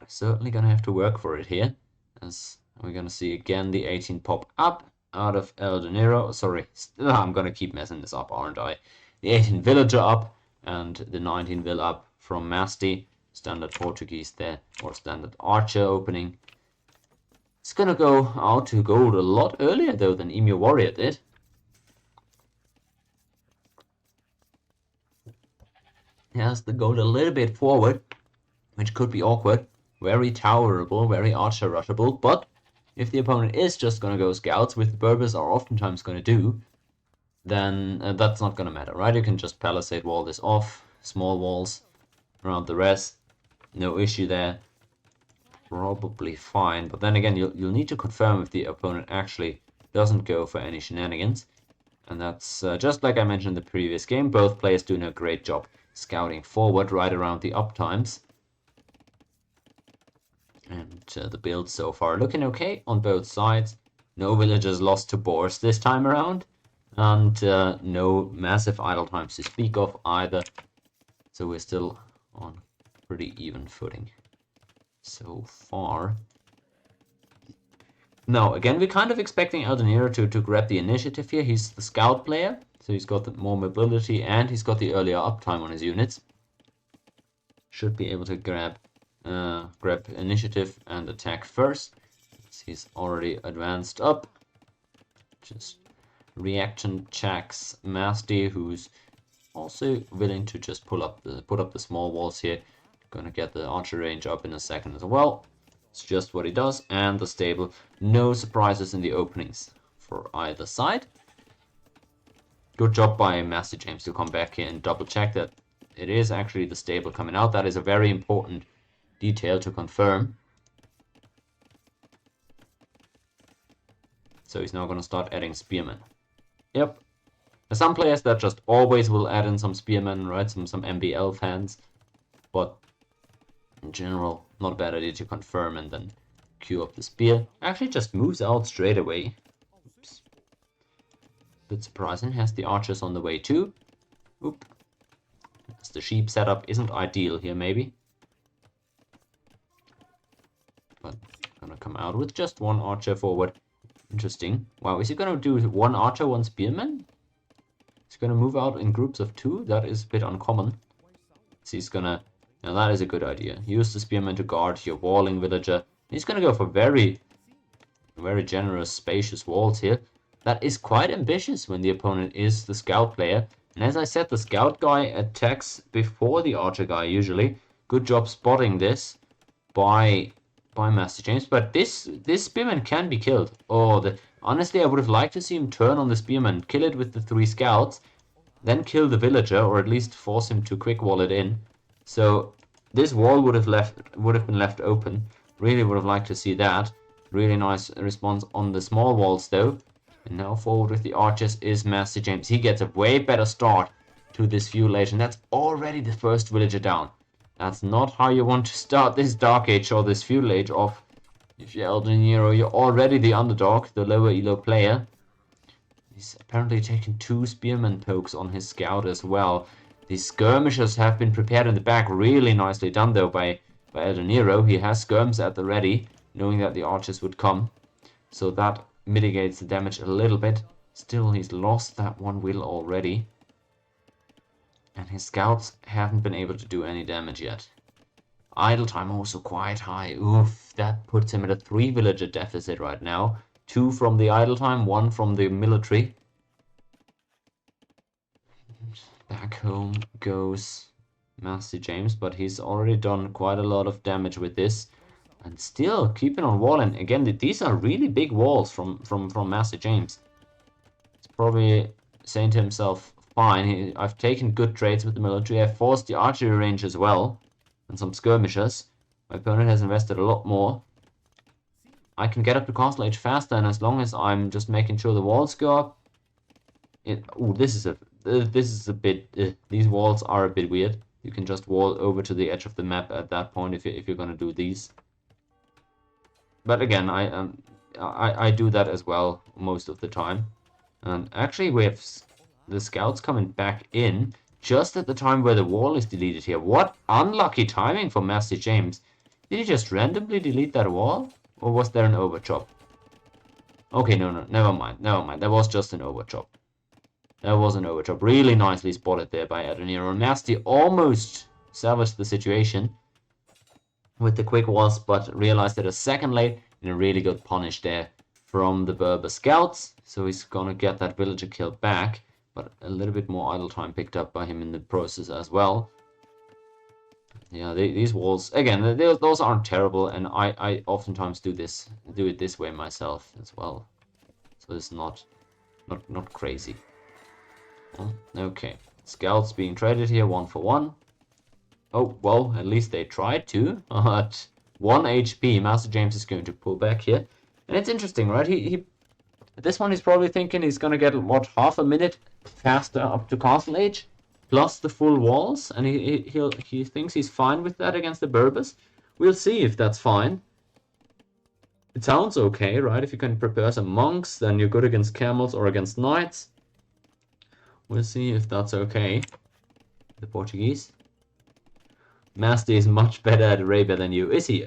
certainly gonna have to work for it here, as we're gonna see again the 18 pop up out of eldeniro. Sorry, I'm gonna keep messing this up, aren't I? The 18 villager up and the 19 vill up from Masty. Standard Portuguese there, or standard archer opening. It's gonna go out to gold a lot earlier though than EmuWarrior did. Has the gold a little bit forward, which could be awkward. Very towerable, very archer rushable, but if the opponent is just gonna go scouts, which the Berbers are oftentimes gonna do, then that's not gonna matter, right? You can just palisade wall this off, small walls around the rest, no issue there. Probably fine, but then again, you'll need to confirm if the opponent actually doesn't go for any shenanigans, and that's just like I mentioned in the previous game. Both players doing a great job scouting forward right around the uptimes. And the build so far looking okay on both sides. No villagers lost to boars this time around, and no massive idle times to speak of either. So we're still on pretty even footing so far. Now, again, we're kind of expecting eldeniro to grab the initiative here. He's the scout player, so he's got the more mobility and he's got the earlier uptime on his units. Should be able to grab initiative and attack first. He's already advanced up. Just reaction checks Masty, who's also willing to just put up the small walls here. Gonna get the archer range up in a second as well. It's just what he does, and the stable. No surprises in the openings for either side. Good job by Mastyjames to come back here and double check that it is actually the stable coming out. That is a very important detail to confirm. So he's now going to start adding spearmen. Yep. There's some players that just always will add in some spearmen, right? Some MBL fans. But in general, not a bad idea to confirm and then queue up the spear. Actually just moves out straight away. Oops. Bit surprising. Has the archers on the way too. Oop. As the sheep setup isn't ideal here maybe. But gonna come out with just one archer forward. Interesting. Wow, is he gonna do one archer, one spearman? He's gonna move out in groups of 2. That is a bit uncommon. So he's gonna... Now that is a good idea. Use the spearman to guard your walling villager. He's gonna go for very generous, spacious walls here. That is quite ambitious when the opponent is the scout player. And as I said, the scout guy attacks before the archer guy usually. Good job spotting this by Mastyjames, but this spearman can be killed. Oh, honestly, I would have liked to see him turn on the spearman, kill it with the 3 scouts, then kill the villager, or at least force him to quick wall it in. So this wall would have been left open. Really would have liked to see that. Really nice response on the small walls though. And now forward with the archers is Mastyjames. He gets a way better start to this fuel age, and that's already the first villager down. That's not how you want to start this Dark Age or this Feudal Age off. If you're eldeniro, you're already the underdog, the lower elo player. He's apparently taken 2 spearman pokes on his scout as well. These skirmishers have been prepared in the back. Really nicely done though by eldeniro. He has skirms at the ready, knowing that the archers would come. So that mitigates the damage a little bit. Still, he's lost that 1 will already. And his scouts haven't been able to do any damage yet. Idle time also quite high. Oof, that puts him at a 3 villager deficit right now. 2 from the idle time, 1 from the military. Back home goes Mastyjames, but he's already done quite a lot of damage with this. And still keeping on walling. Again, these are really big walls from Mastyjames. It's probably saying to himself, fine, I've taken good trades with the military. I've forced the archery range as well. And some skirmishers. My opponent has invested a lot more. I can get up to Castle Age faster, and as long as I'm just making sure the walls go up. This is a bit. These walls are a bit weird. You can just wall over to the edge of the map at that point if you're gonna do these. But again, I do that as well most of the time. And actually, we have the scouts coming back in just at the time where the wall is deleted here. What unlucky timing for Mastyjames. Did he just randomly delete that wall? Or was there an overchop? Okay, no, never mind. That was just an overchop. That was an overchop. Really nicely spotted there by eldeniro. Masty almost salvaged the situation with the quick walls, but realized it a second late, and a really good punish there from the Berber scouts. So he's gonna get that villager kill back, but a little bit more idle time picked up by him in the process as well. Yeah, these walls, again, those aren't terrible, and I oftentimes do it this way myself as well. So it's not crazy. Well, okay, scouts being traded here 1 for 1. Oh, well, at least they tried to. At 1 HP, Mastyjames is going to pull back here. And it's interesting, right? He this one he's probably thinking he's going to get, what, half a minute faster up to Castle Age, plus the full walls. And he thinks he's fine with that against the Berbers. We'll see if that's fine. It sounds okay, right? If you can prepare some monks, then you're good against camels or against knights. We'll see if that's okay. The Portuguese. Masty is much better at Arabia than you, is he?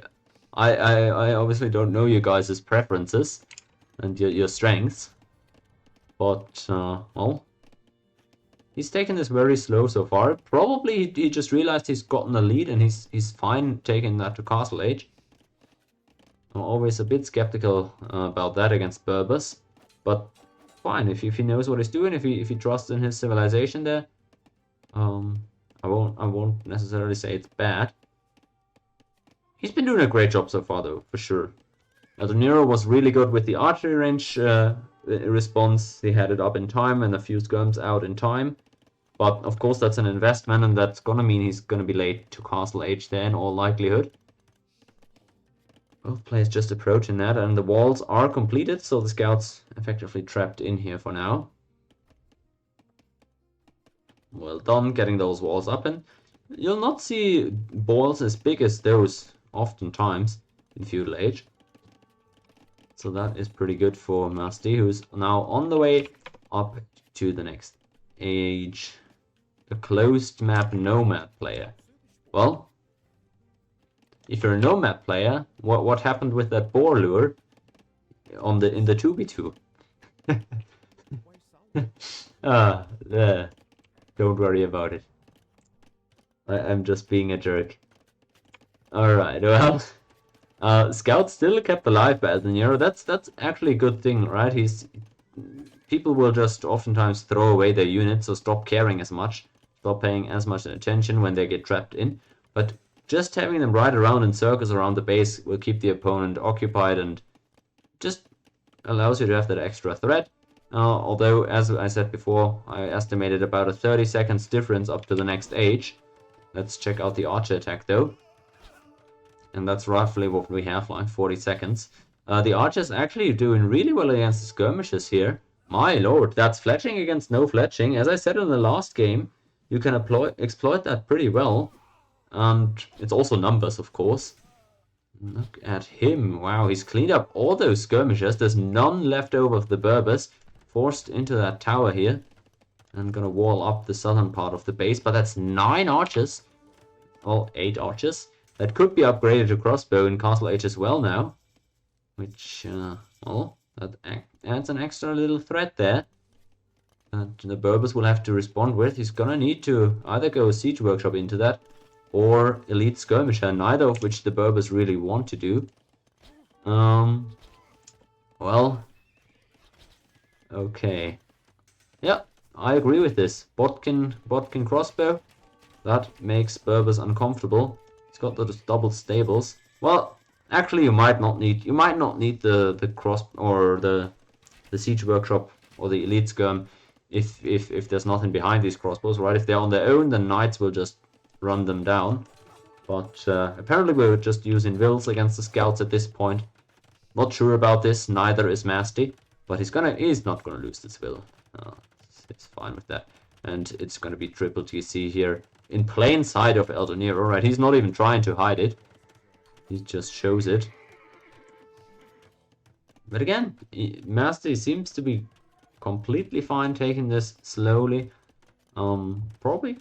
I obviously don't know you guys' preferences and your strengths, but well, he's taken this very slow so far. Probably he just realized he's gotten a lead and he's fine taking that to Castle Age. I'm always a bit skeptical about that against Berbers, but fine. If he knows what he's doing, if he trusts in his civilization there, I won't necessarily say it's bad. He's been doing a great job so far, though, for sure. Eldeniro was really good with the archery range response. He had it up in time and a few skirms out in time. But of course that's an investment, and that's gonna mean he's gonna be late to Castle Age there in all likelihood. Both players just approaching that, and the walls are completed, so the scouts effectively trapped in here for now. Well done getting those walls up, and you'll not see balls as big as those oftentimes in Feudal Age. So that is pretty good for Masty, who's now on the way up to the next age. A closed map nomad player. Well, if you're a nomad player, what happened with that boar lure in the 2v2? Don't worry about it. I'm just being a jerk. Alright, well, Scout still kept alive by eldeniro. That's actually a good thing, right? People will just oftentimes throw away their units, so stop caring as much, stop paying as much attention when they get trapped in. But just having them ride around in circles around the base will keep the opponent occupied and just allows you to have that extra threat. Although, as I said before, I estimated about a 30 seconds difference up to the next age. Let's check out the archer attack though. And that's roughly what we have, like 40 seconds. The archer's actually doing really well against the skirmishers here. My lord, that's fletching against no fletching. As I said in the last game, you can exploit that pretty well. And it's also numbers, of course. Look at him. Wow, he's cleaned up all those skirmishers. There's none left over of the Berbers. Forced into that tower here. And gonna wall up the southern part of the base. But that's 9 archers. Well, 8 archers. That could be upgraded to crossbow in Castle Age as well now. Which, well, that adds an extra little threat there. That the Berbers will have to respond with. He's gonna need to either go Siege Workshop into that, or Elite Skirmisher, neither of which the Berbers really want to do. Well, okay. Yeah, I agree with this. Botkin crossbow, that makes Berbers uncomfortable. It's got those double stables. Well, actually, you might not need the cross or the Siege Workshop or the Elite Skirm if there's nothing behind these crossbows, right? If they're on their own, then Knights will just run them down. But apparently we're just using Wills against the Scouts at this point. Not sure about this, neither is Masty, but he's not gonna lose this Will. It's fine with that. And it's gonna be triple TC here in plain sight of eldeniro, right? He's not even trying to hide it. He just shows it. But again, Masty seems to be completely fine taking this slowly. Probably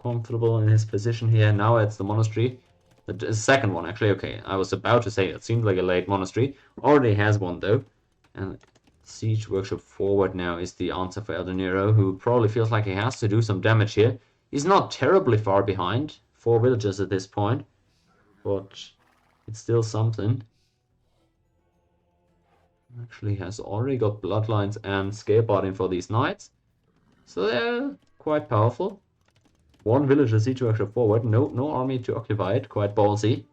comfortable in his position here. Now it's the monastery. The second one, actually. Okay, I was about to say it seemed like a late monastery. Already has one though. And Siege Workshop forward now is the answer for eldeniro, who probably feels like he has to do some damage here. He's not terribly far behind. 4 villages at this point. But it's still something. Actually has already got bloodlines and scapeguarding for these knights. So they're quite powerful. 1 villager Siege Workshop forward. No army to occupy it. Quite ballsy.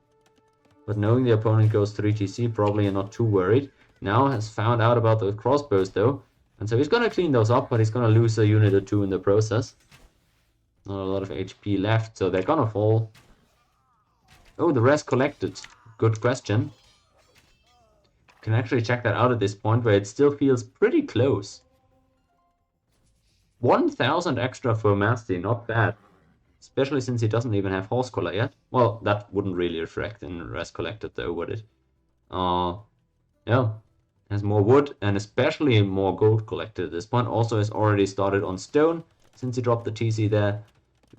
But knowing the opponent goes 3 TC, probably you're not too worried. Now has found out about those crossbows though. And so he's gonna clean those up, but he's gonna lose a unit or 2 in the process. Not a lot of HP left, so they're gonna fall. Oh, the rest collected. Good question. Can actually check that out at this point, where it still feels pretty close. 1,000 extra for Masty, not bad. Especially since he doesn't even have Horse Collar yet. Well, that wouldn't really reflect in rest collected though, would it? Yeah. Has more wood and especially more gold collected at this point. Also has already started on stone since he dropped the TC there.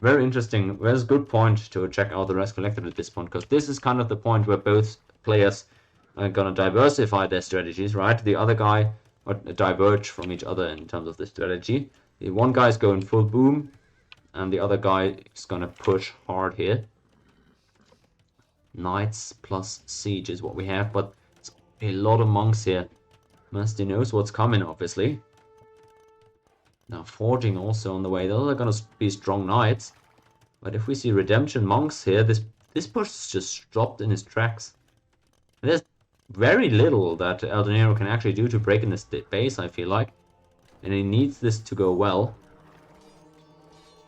Very interesting. There's a good point to check out the rest collected at this point, because this is kind of the point where both players are gonna diversify their strategies, right? The other guy, or diverge from each other in terms of the strategy. The one guy's going full boom, and the other guy is gonna push hard here. Knights plus siege is what we have, but it's a lot of monks here. Masty knows what's coming, obviously. Now forging also on the way. Those are gonna be strong knights. But if we see redemption monks here, this push is just stopped in his tracks. And there's very little that eldeniro can actually do to break in this base, I feel like. And he needs this to go well.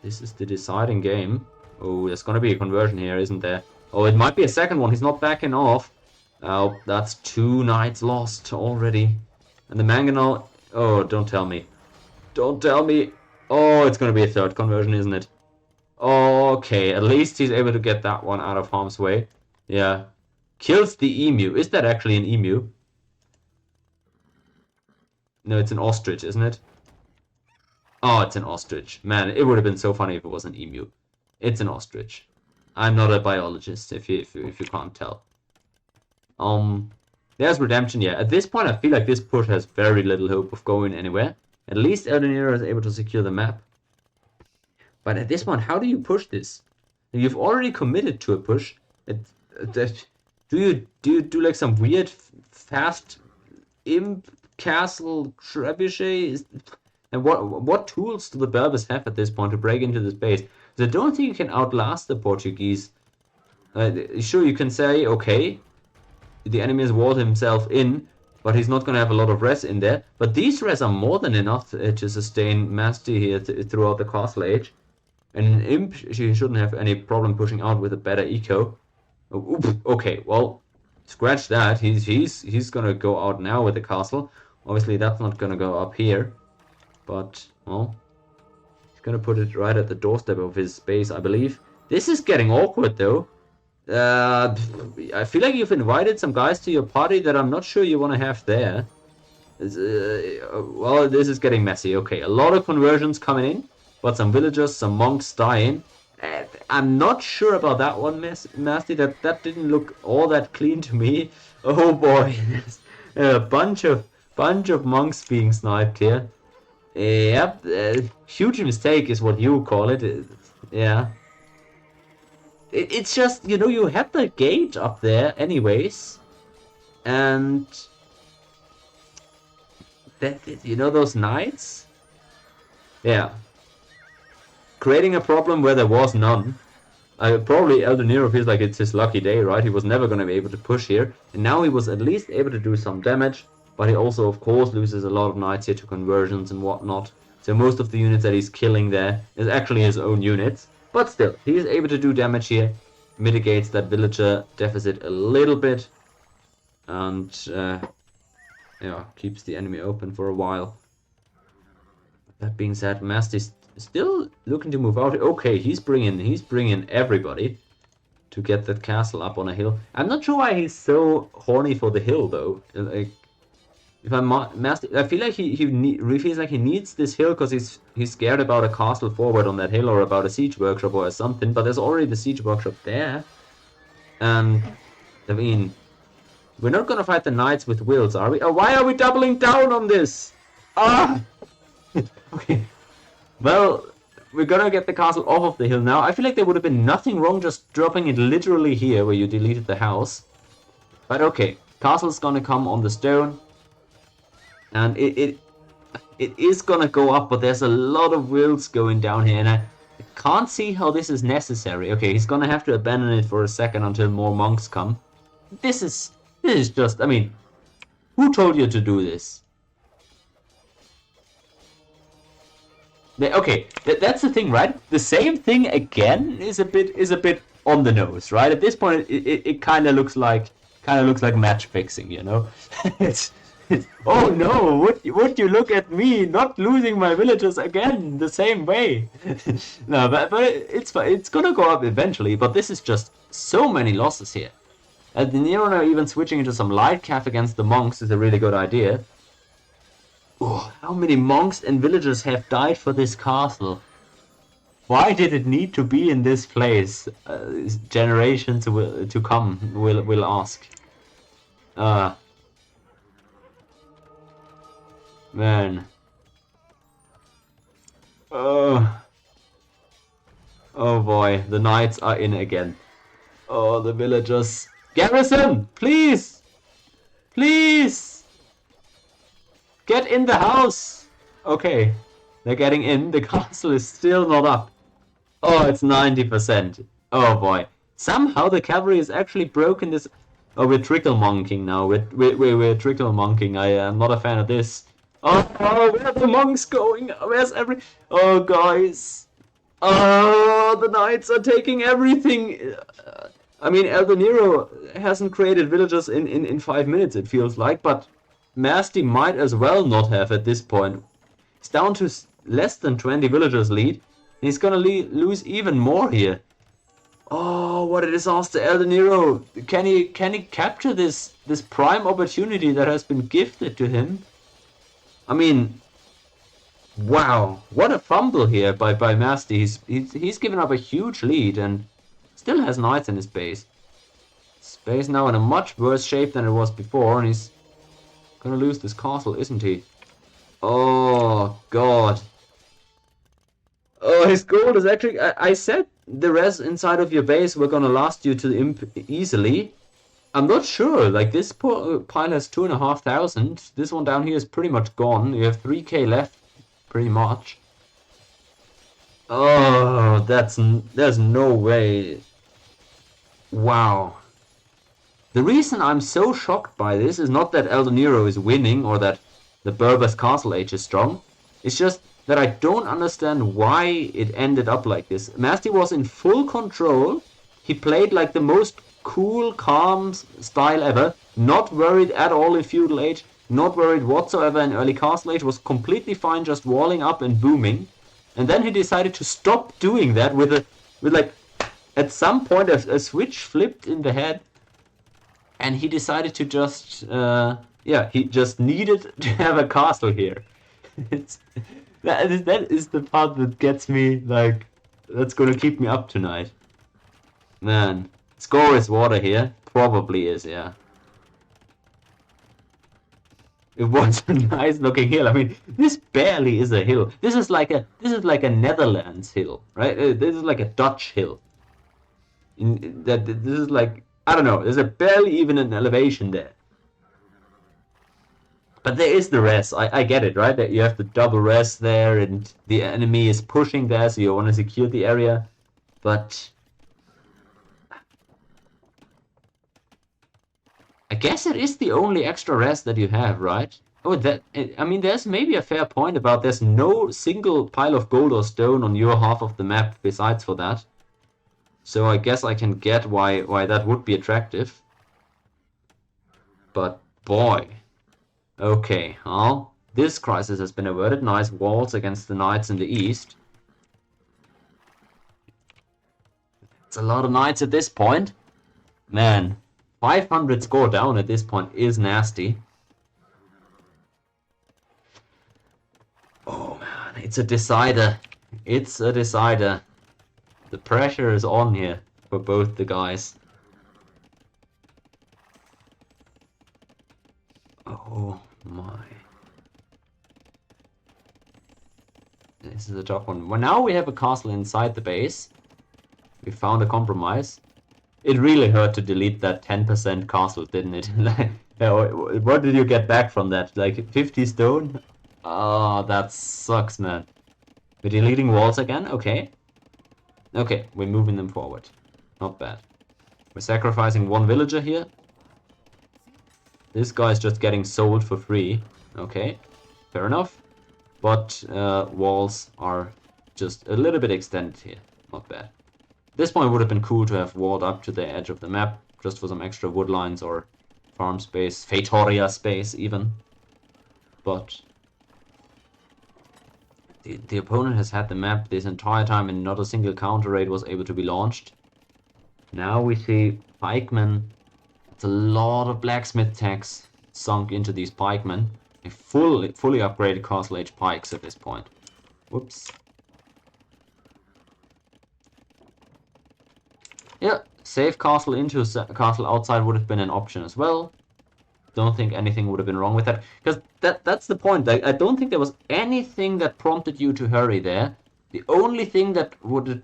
This is the deciding game. Oh, there's gonna be a conversion here, isn't there? Oh, it might be a second one. He's not backing off. Oh, that's 2 knights lost already. And the mangonel... Oh, don't tell me. Don't tell me. Oh, it's gonna be a third conversion, isn't it? Okay, at least he's able to get that one out of harm's way. Yeah. Kills the emu. Is that actually an emu? No, it's an ostrich, isn't it? Oh, it's an ostrich. Man, it would have been so funny if it was an emu. It's an ostrich. I'm not a biologist, if you can't tell. There's redemption, yeah. At this point, I feel like this push has very little hope of going anywhere. At least eldeniro is able to secure the map. But at this point, how do you push this? You've already committed to a push. Do you do like some weird fast imp castle trebuchet? And what tools do the Berbers have at this point to break into this base? Because I don't think you can outlast the Portuguese. Sure, you can say, okay, the enemy has walled himself in, but he's not going to have a lot of res in there. But these res are more than enough to sustain Masty here throughout the castle age. And an imp, she shouldn't have any problem pushing out with a better eco. Okay, well, scratch that. He's going to go out now with the castle. Obviously, that's not going to go up here. But, well, he's going to put it right at the doorstep of his base, I believe. This is getting awkward, though. I feel like you've invited some guys to your party that I'm not sure you want to have there. Well, this is getting messy. Okay, a lot of conversions coming in, but some villagers, some monks dying. I'm not sure about that one, Masty. That didn't look all that clean to me. Oh boy, a bunch of monks being sniped here. Yep, huge mistake is what you call it. Yeah. It's just, you know, you have the gate up there anyways. And... you know those knights? Yeah. Creating a problem where there was none. Probably eldeniro feels like it's his lucky day, right? He was never going to be able to push here. And now he was at least able to do some damage. But he also, of course, loses a lot of knights here to conversions and whatnot. So most of the units that he's killing there is actually his own units. But still, he is able to do damage here. Mitigates that villager deficit a little bit. And, yeah, keeps the enemy open for a while. That being said, Masty's still looking to move out. Okay, he's bringing everybody to get that castle up on a hill. I'm not sure why he's so horny for the hill, though. Like, if I'm Masty, I feel like he feels like he needs this hill because he's scared about a castle forward on that hill or about a siege workshop or something. But there's already the siege workshop there, and I mean, we're not gonna fight the knights with wills, are we? Oh, why are we doubling down on this? Ah, okay. Well, we're gonna get the castle off of the hill now. I feel like there would have been nothing wrong just dropping it literally here where you deleted the house. But okay, castle's gonna come on the stone. And it is gonna go up, but there's a lot of wills going down here, and I can't see how this is necessary. Okay, he's gonna have to abandon it for a second until more monks come. This is just, I mean, who told you to do this? Okay, that's the thing, right? The same thing again is a bit on the nose, right? At this point, it kind of looks like match fixing, you know? Oh no, would you look at me not losing my villagers again the same way? No, but it's gonna go up eventually, but this is just so many losses here. The Nero now even switching into some light cav against the monks is a really good idea. Oh, how many monks and villagers have died for this castle? Why did it need to be in this place? Generations to come will ask. Man. Oh boy, the knights are in again. Oh, the villagers. Garrison, please! Please! Get in the house! Okay. They're getting in. The castle is still not up. Oh, it's 90%. Oh boy. Somehow the cavalry has actually broken this. Oh, we're trickle monking now. We're trickle monking. I am not a fan of this. Oh, where are the monks going? Where's every... Oh, guys. Oh, the knights are taking everything. I mean, eldeniro hasn't created villagers in 5 minutes, it feels like, but Masty might as well not have at this point. He's down to less than 20 villagers lead. He's gonna lose even more here. Oh, what a disaster, eldeniro. Can he capture this prime opportunity that has been gifted to him? I mean, wow, what a fumble here by Masty. He's given up a huge lead and still has knights in his base. His base now in a much worse shape than it was before, and he's gonna lose this castle, isn't he? Oh god. Oh, his gold is actually... I said the res inside of your base were gonna last you to the imp easily. I'm not sure. Like, this pile has 2,500. This one down here is pretty much gone. You have 3k left, pretty much. Oh, there's no way. Wow. The reason I'm so shocked by this is not that eldeniro is winning or that the Berber's castle age is strong. It's just that I don't understand why it ended up like this. Masty was in full control. He played like the most cool, calm style ever. Not worried at all in feudal age. Not worried whatsoever in early castle age. Was completely fine just walling up and booming. And then he decided to stop doing that with like... At some point a switch flipped in the head. And he decided to just... yeah, he just needed to have a castle here. That is the part that gets me, like, that's gonna keep me up tonight. Man, score is water here. Probably is, yeah. It was a nice looking hill. I mean, this barely is a hill. This is like a Netherlands hill, right? This is like a Dutch hill. This is like, I don't know, there's barely even an elevation there. But there is the res. I get it, right? That you have the double res there, and the enemy is pushing there, so you want to secure the area. But I guess it is the only extra res that you have, right? Oh, I mean, there's maybe a fair point about there's no single pile of gold or stone on your half of the map besides for that. So I guess I can get why that would be attractive. But boy. Okay, well, this crisis has been averted. Nice walls against the knights in the east. It's a lot of knights at this point. Man, 500 score down at this point is nasty. Oh man, it's a decider. It's a decider. The pressure is on here for both the guys. Oh my. This is a tough one. Well, now we have a castle inside the base. We found a compromise. It really hurt to delete that 10% castle, didn't it? What did you get back from that? Like 50 stone? Oh, that sucks, man. We're deleting walls again? Okay. Okay, we're moving them forward. Not bad. We're sacrificing one villager here. This guy's just getting sold for free. Okay, fair enough. But walls are just a little bit extended here. Not bad. At this point it would have been cool to have walled up to the edge of the map, just for some extra wood lines or farm space, Fatoria space even. But the opponent has had the map this entire time and not a single counter raid was able to be launched. Now we see pikemen. It's a lot of blacksmith techs sunk into these pikemen. A fully upgraded castle age pikes at this point. Whoops. Yeah, save castle into castle outside would have been an option as well. Don't think anything would have been wrong with that, because that's the point. I don't think there was anything that prompted you to hurry there. The only thing that would,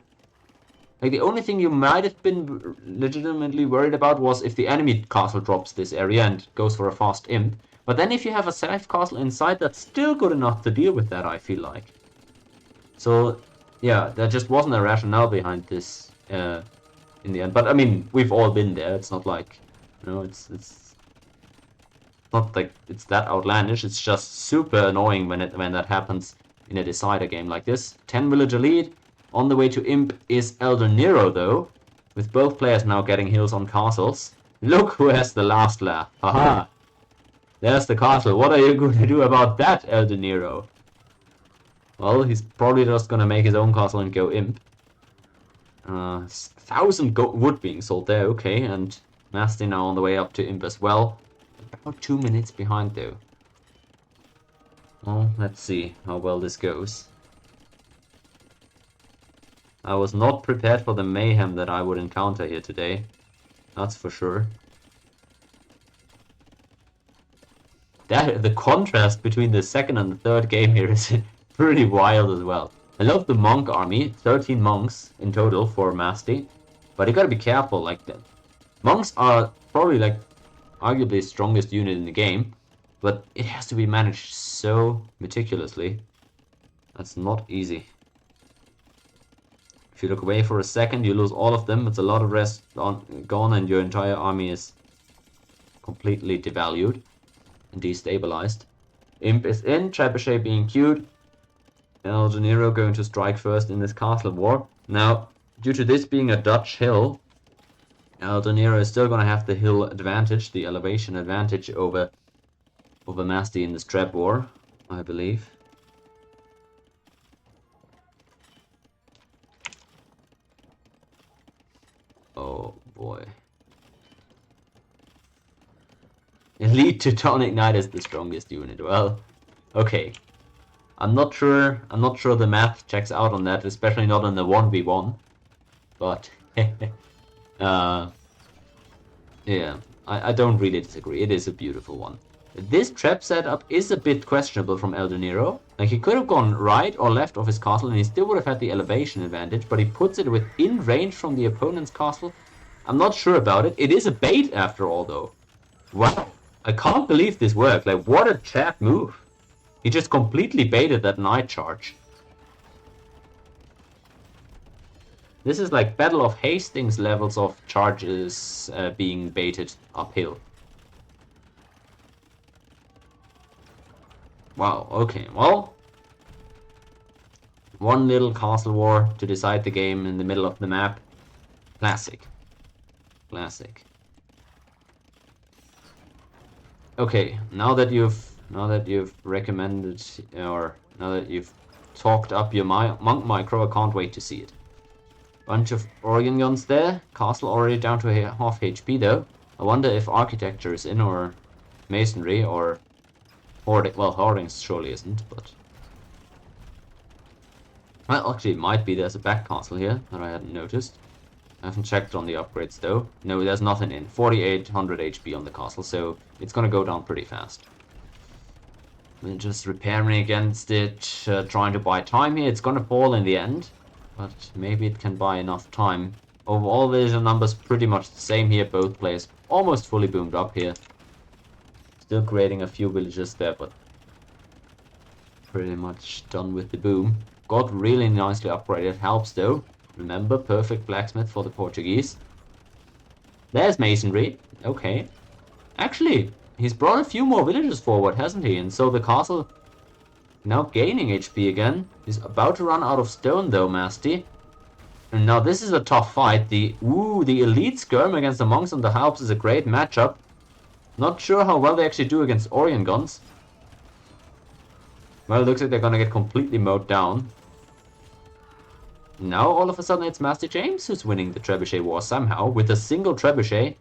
like, the only thing you might have been legitimately worried about was if the enemy castle drops this area and goes for a fast imp. But then if you have a safe castle inside, that's still good enough to deal with that, I feel like. So, yeah, there just wasn't a rationale behind this in the end. But I mean, we've all been there. It's not like, you know, it's not like it's that outlandish. It's just super annoying when that happens in a decider game like this. 10 villager lead. On the way to Imp is eldeniro though, with both players now getting heals on castles. Look who has the last laugh. Haha. There's the castle. What are you going to do about that, eldeniro? Well, he's probably just going to make his own castle and go Imp. 1,000 wood being sold there, okay, and Masty now on the way up to Imp as well. About 2 minutes behind though. Well, let's see how well this goes. I was not prepared for the mayhem that I would encounter here today. That's for sure. The contrast between the second and the third game here is pretty wild as well. I love the monk army, 13 monks in total for Masty, but you gotta be careful, like that. Monks are probably like arguably the strongest unit in the game, but it has to be managed so meticulously. That's not easy. If you look away for a second, you lose all of them. It's a lot of rest gone, and your entire army is completely devalued and destabilized. Imp is in, Trebuchet being queued. eldeniro going to strike first in this castle war. Now, due to this being a Dutch hill, eldeniro is still going to have the hill advantage, the elevation advantage over Masty in this trap war, I believe. Oh boy. Elite Teutonic Knight is the strongest unit. Well, okay. I'm not sure the math checks out on that, especially not in the 1v1. But yeah, I don't really disagree. It is a beautiful one. This trap setup is a bit questionable from eldeniro. Like, he could have gone right or left of his castle and he still would have had the elevation advantage, but he puts it within range from the opponent's castle. I'm not sure about it. It is a bait after all though. Wow, I can't believe this worked. Like, what a chat move. He just completely baited that knight charge. This is like Battle of Hastings levels of charges being baited uphill. Wow, okay, well, one little castle war to decide the game in the middle of the map. Classic. Classic. Okay, now that you've recommended, or now that you've talked up your monk micro, I can't wait to see it. Bunch of Organ guns there. Castle already down to half HP though. I wonder if architecture is in, or masonry, or hoarding. Well, hoarding surely isn't, but well, actually it might be. There's a back castle here that I hadn't noticed. I haven't checked on the upgrades though. No, there's nothing in. 4800 HP on the castle, so it's gonna go down pretty fast. We're just repairing against it, trying to buy time here. It's gonna fall in the end, but maybe it can buy enough time. Overall villager numbers pretty much the same here. Both players almost fully boomed up here. Still creating a few villages there, but pretty much done with the boom. Got really nicely upgraded. Helps though. Remember, perfect blacksmith for the Portuguese. There's masonry. Okay. Actually, he's brought a few more villagers forward, hasn't he? And so the castle now gaining HP again. He's about to run out of stone though, Masty. And now this is a tough fight. The elite skirm against the monks and the Halps is a great matchup. Not sure how well they actually do against Organ guns. Well, it looks like they're gonna get completely mowed down. Now all of a sudden it's Mastyjames who's winning the trebuchet war somehow with a single trebuchet.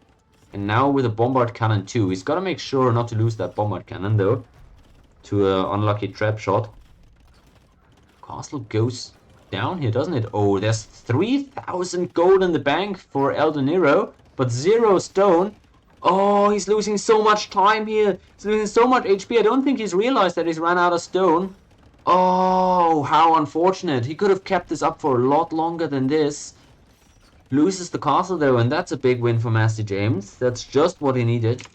And now with a bombard cannon too. He's gotta make sure not to lose that bombard cannon though, to an unlucky trap shot. Castle goes down here, doesn't it? Oh, there's 3,000 gold in the bank for eldeniro, but 0 stone. Oh, he's losing so much time here. He's losing so much HP. I don't think he's realized that he's ran out of stone. Oh, how unfortunate. He could have kept this up for a lot longer than this. Loses the castle though, and that's a big win for Mastyjames. That's just what he needed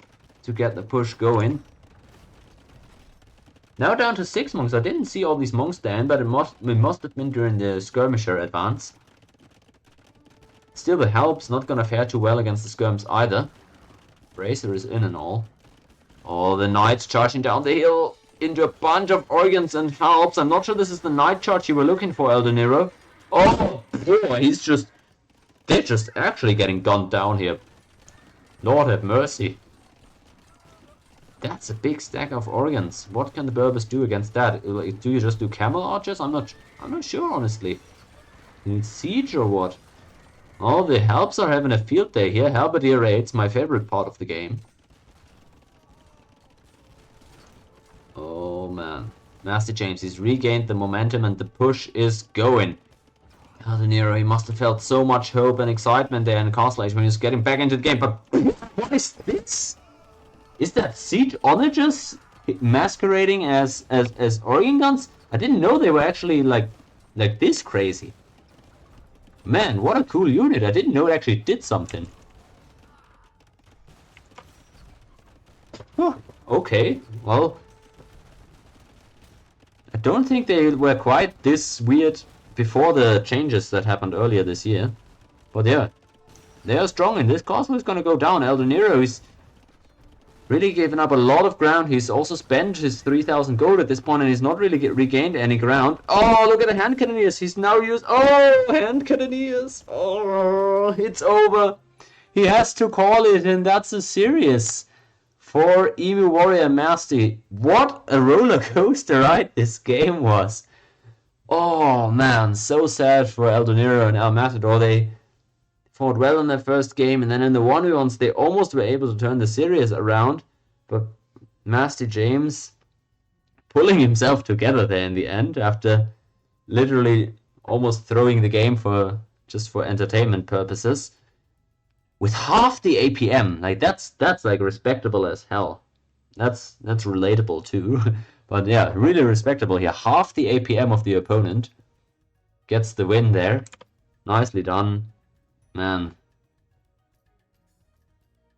to get the push going. Now down to 6 monks. I didn't see all these monks then, but it must have been during the skirmisher advance. Still, the help's not gonna fare too well against the skirms either. Bracer is in and all. Oh, the knights charging down the hill into a bunch of organs and helps. I'm not sure this is the knight charge you were looking for, eldeniro. Oh boy, they're just actually getting gunned down here. Lord have mercy. That's a big stack of organs. What can the Berbers do against that? Do you just do camel archers? I'm not sure, honestly. You need siege or what? Oh, the helps are having a field day here. Halberdier raids, my favorite part of the game. Oh man. Mastyjames, he's regained the momentum and the push is going. eldeniro, he must have felt so much hope and excitement there in Castle Age when he was getting back into the game. But what is this? Is that siege onagers masquerading as organ guns? I didn't know they were actually like this crazy. Man, what a cool unit. I didn't know it actually did something. Oh, okay, well, I don't think they were quite this weird before the changes that happened earlier this year. But yeah, they are strong, and this castle is gonna go down. eldeniro is really given up a lot of ground. He's also spent his 3,000 gold at this point, and he's not really regained any ground. Oh, look at the hand cannoneers. He's now used... Oh, hand cannoneers. Oh, it's over. He has to call it, and that's a serious for EmuWarrior Masty. What a roller coaster ride this game was. Oh, man. So sad for eldeniro and El Matador. They fought well in their first game, and then in the 1v1s they almost were able to turn the series around, but Mastyjames pulling himself together there in the end after literally almost throwing the game just for entertainment purposes with half the APM. Like that's like respectable as hell. That's relatable too. But yeah, really respectable here. Half the APM of the opponent gets the win there. Nicely done. Man.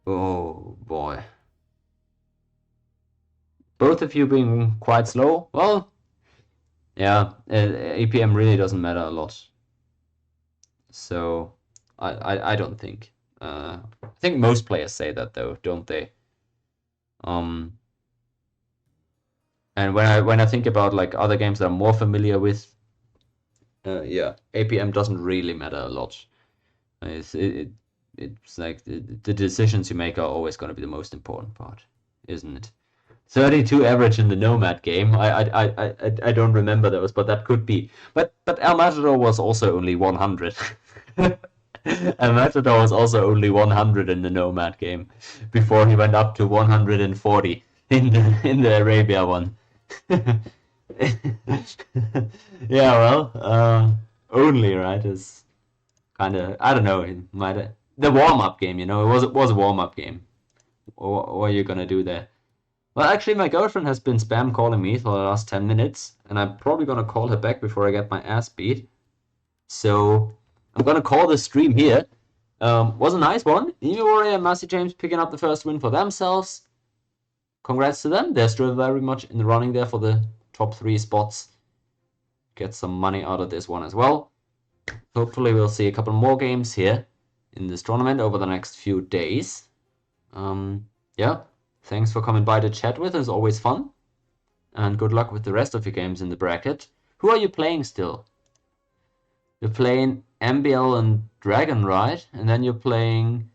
Oh boy. Both of you being quite slow. Well, yeah, APM really doesn't matter a lot. So I don't think. I think most players say that though, don't they? And when I think about like other games that I'm more familiar with, yeah, APM doesn't really matter a lot. It's like the decisions you make are always going to be the most important part, isn't it? 32 average in the Nomad game. I don't remember those, but that could be. But El Matador was also only 100. El Matador was also only 100 in the Nomad game before he went up to 140 in the Arabia one. Yeah, well, only, right, is kind of, I don't know, the warm-up game, you know, it was a warm-up game. What are you gonna do there? Well, actually, my girlfriend has been spam calling me for the last 10 minutes, and I'm probably gonna call her back before I get my ass beat. So I'm gonna call the stream here. Was a nice one. EmuWarrior and Mastyjames picking up the first win for themselves. Congrats to them. They're still very much in the running there for the top 3 spots. Get some money out of this one as well. Hopefully we'll see a couple more games here in this tournament over the next few days. Yeah, thanks for coming by to chat with. It's always fun. And good luck with the rest of your games in the bracket. Who are you playing still? You're playing MBL and Dragon, right? And then you're playing...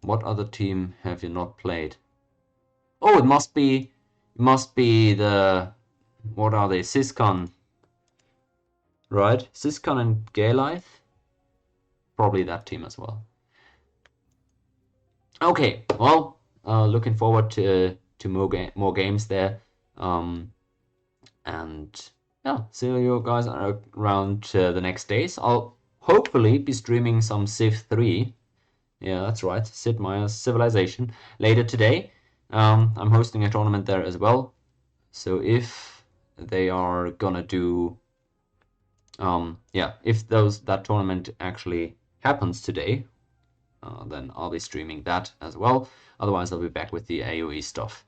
what other team have you not played? Oh, it must be the... What are they? Syscon. Right? Syscon and Gaylife? Probably that team as well. Okay, well, looking forward to more games there. And yeah, see you guys around the next days. I'll hopefully be streaming some Civ 3. Yeah, that's right, Sid Meier's Civilization later today. I'm hosting a tournament there as well. So if they are gonna do, yeah, if that tournament actually happens today, then I'll be streaming that as well. Otherwise, I'll be back with the AOE stuff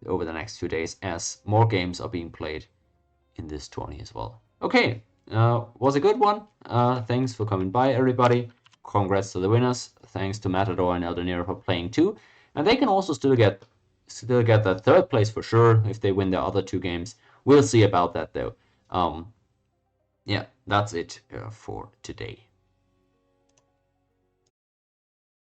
over the next few days as more games are being played in this tourney as well. Okay, was a good one. Thanks for coming by, everybody. Congrats to the winners. Thanks to Matador and eldeniro for playing too. And they can also still get that third place for sure if they win their other 2 games. We'll see about that though. Yeah, that's it for today.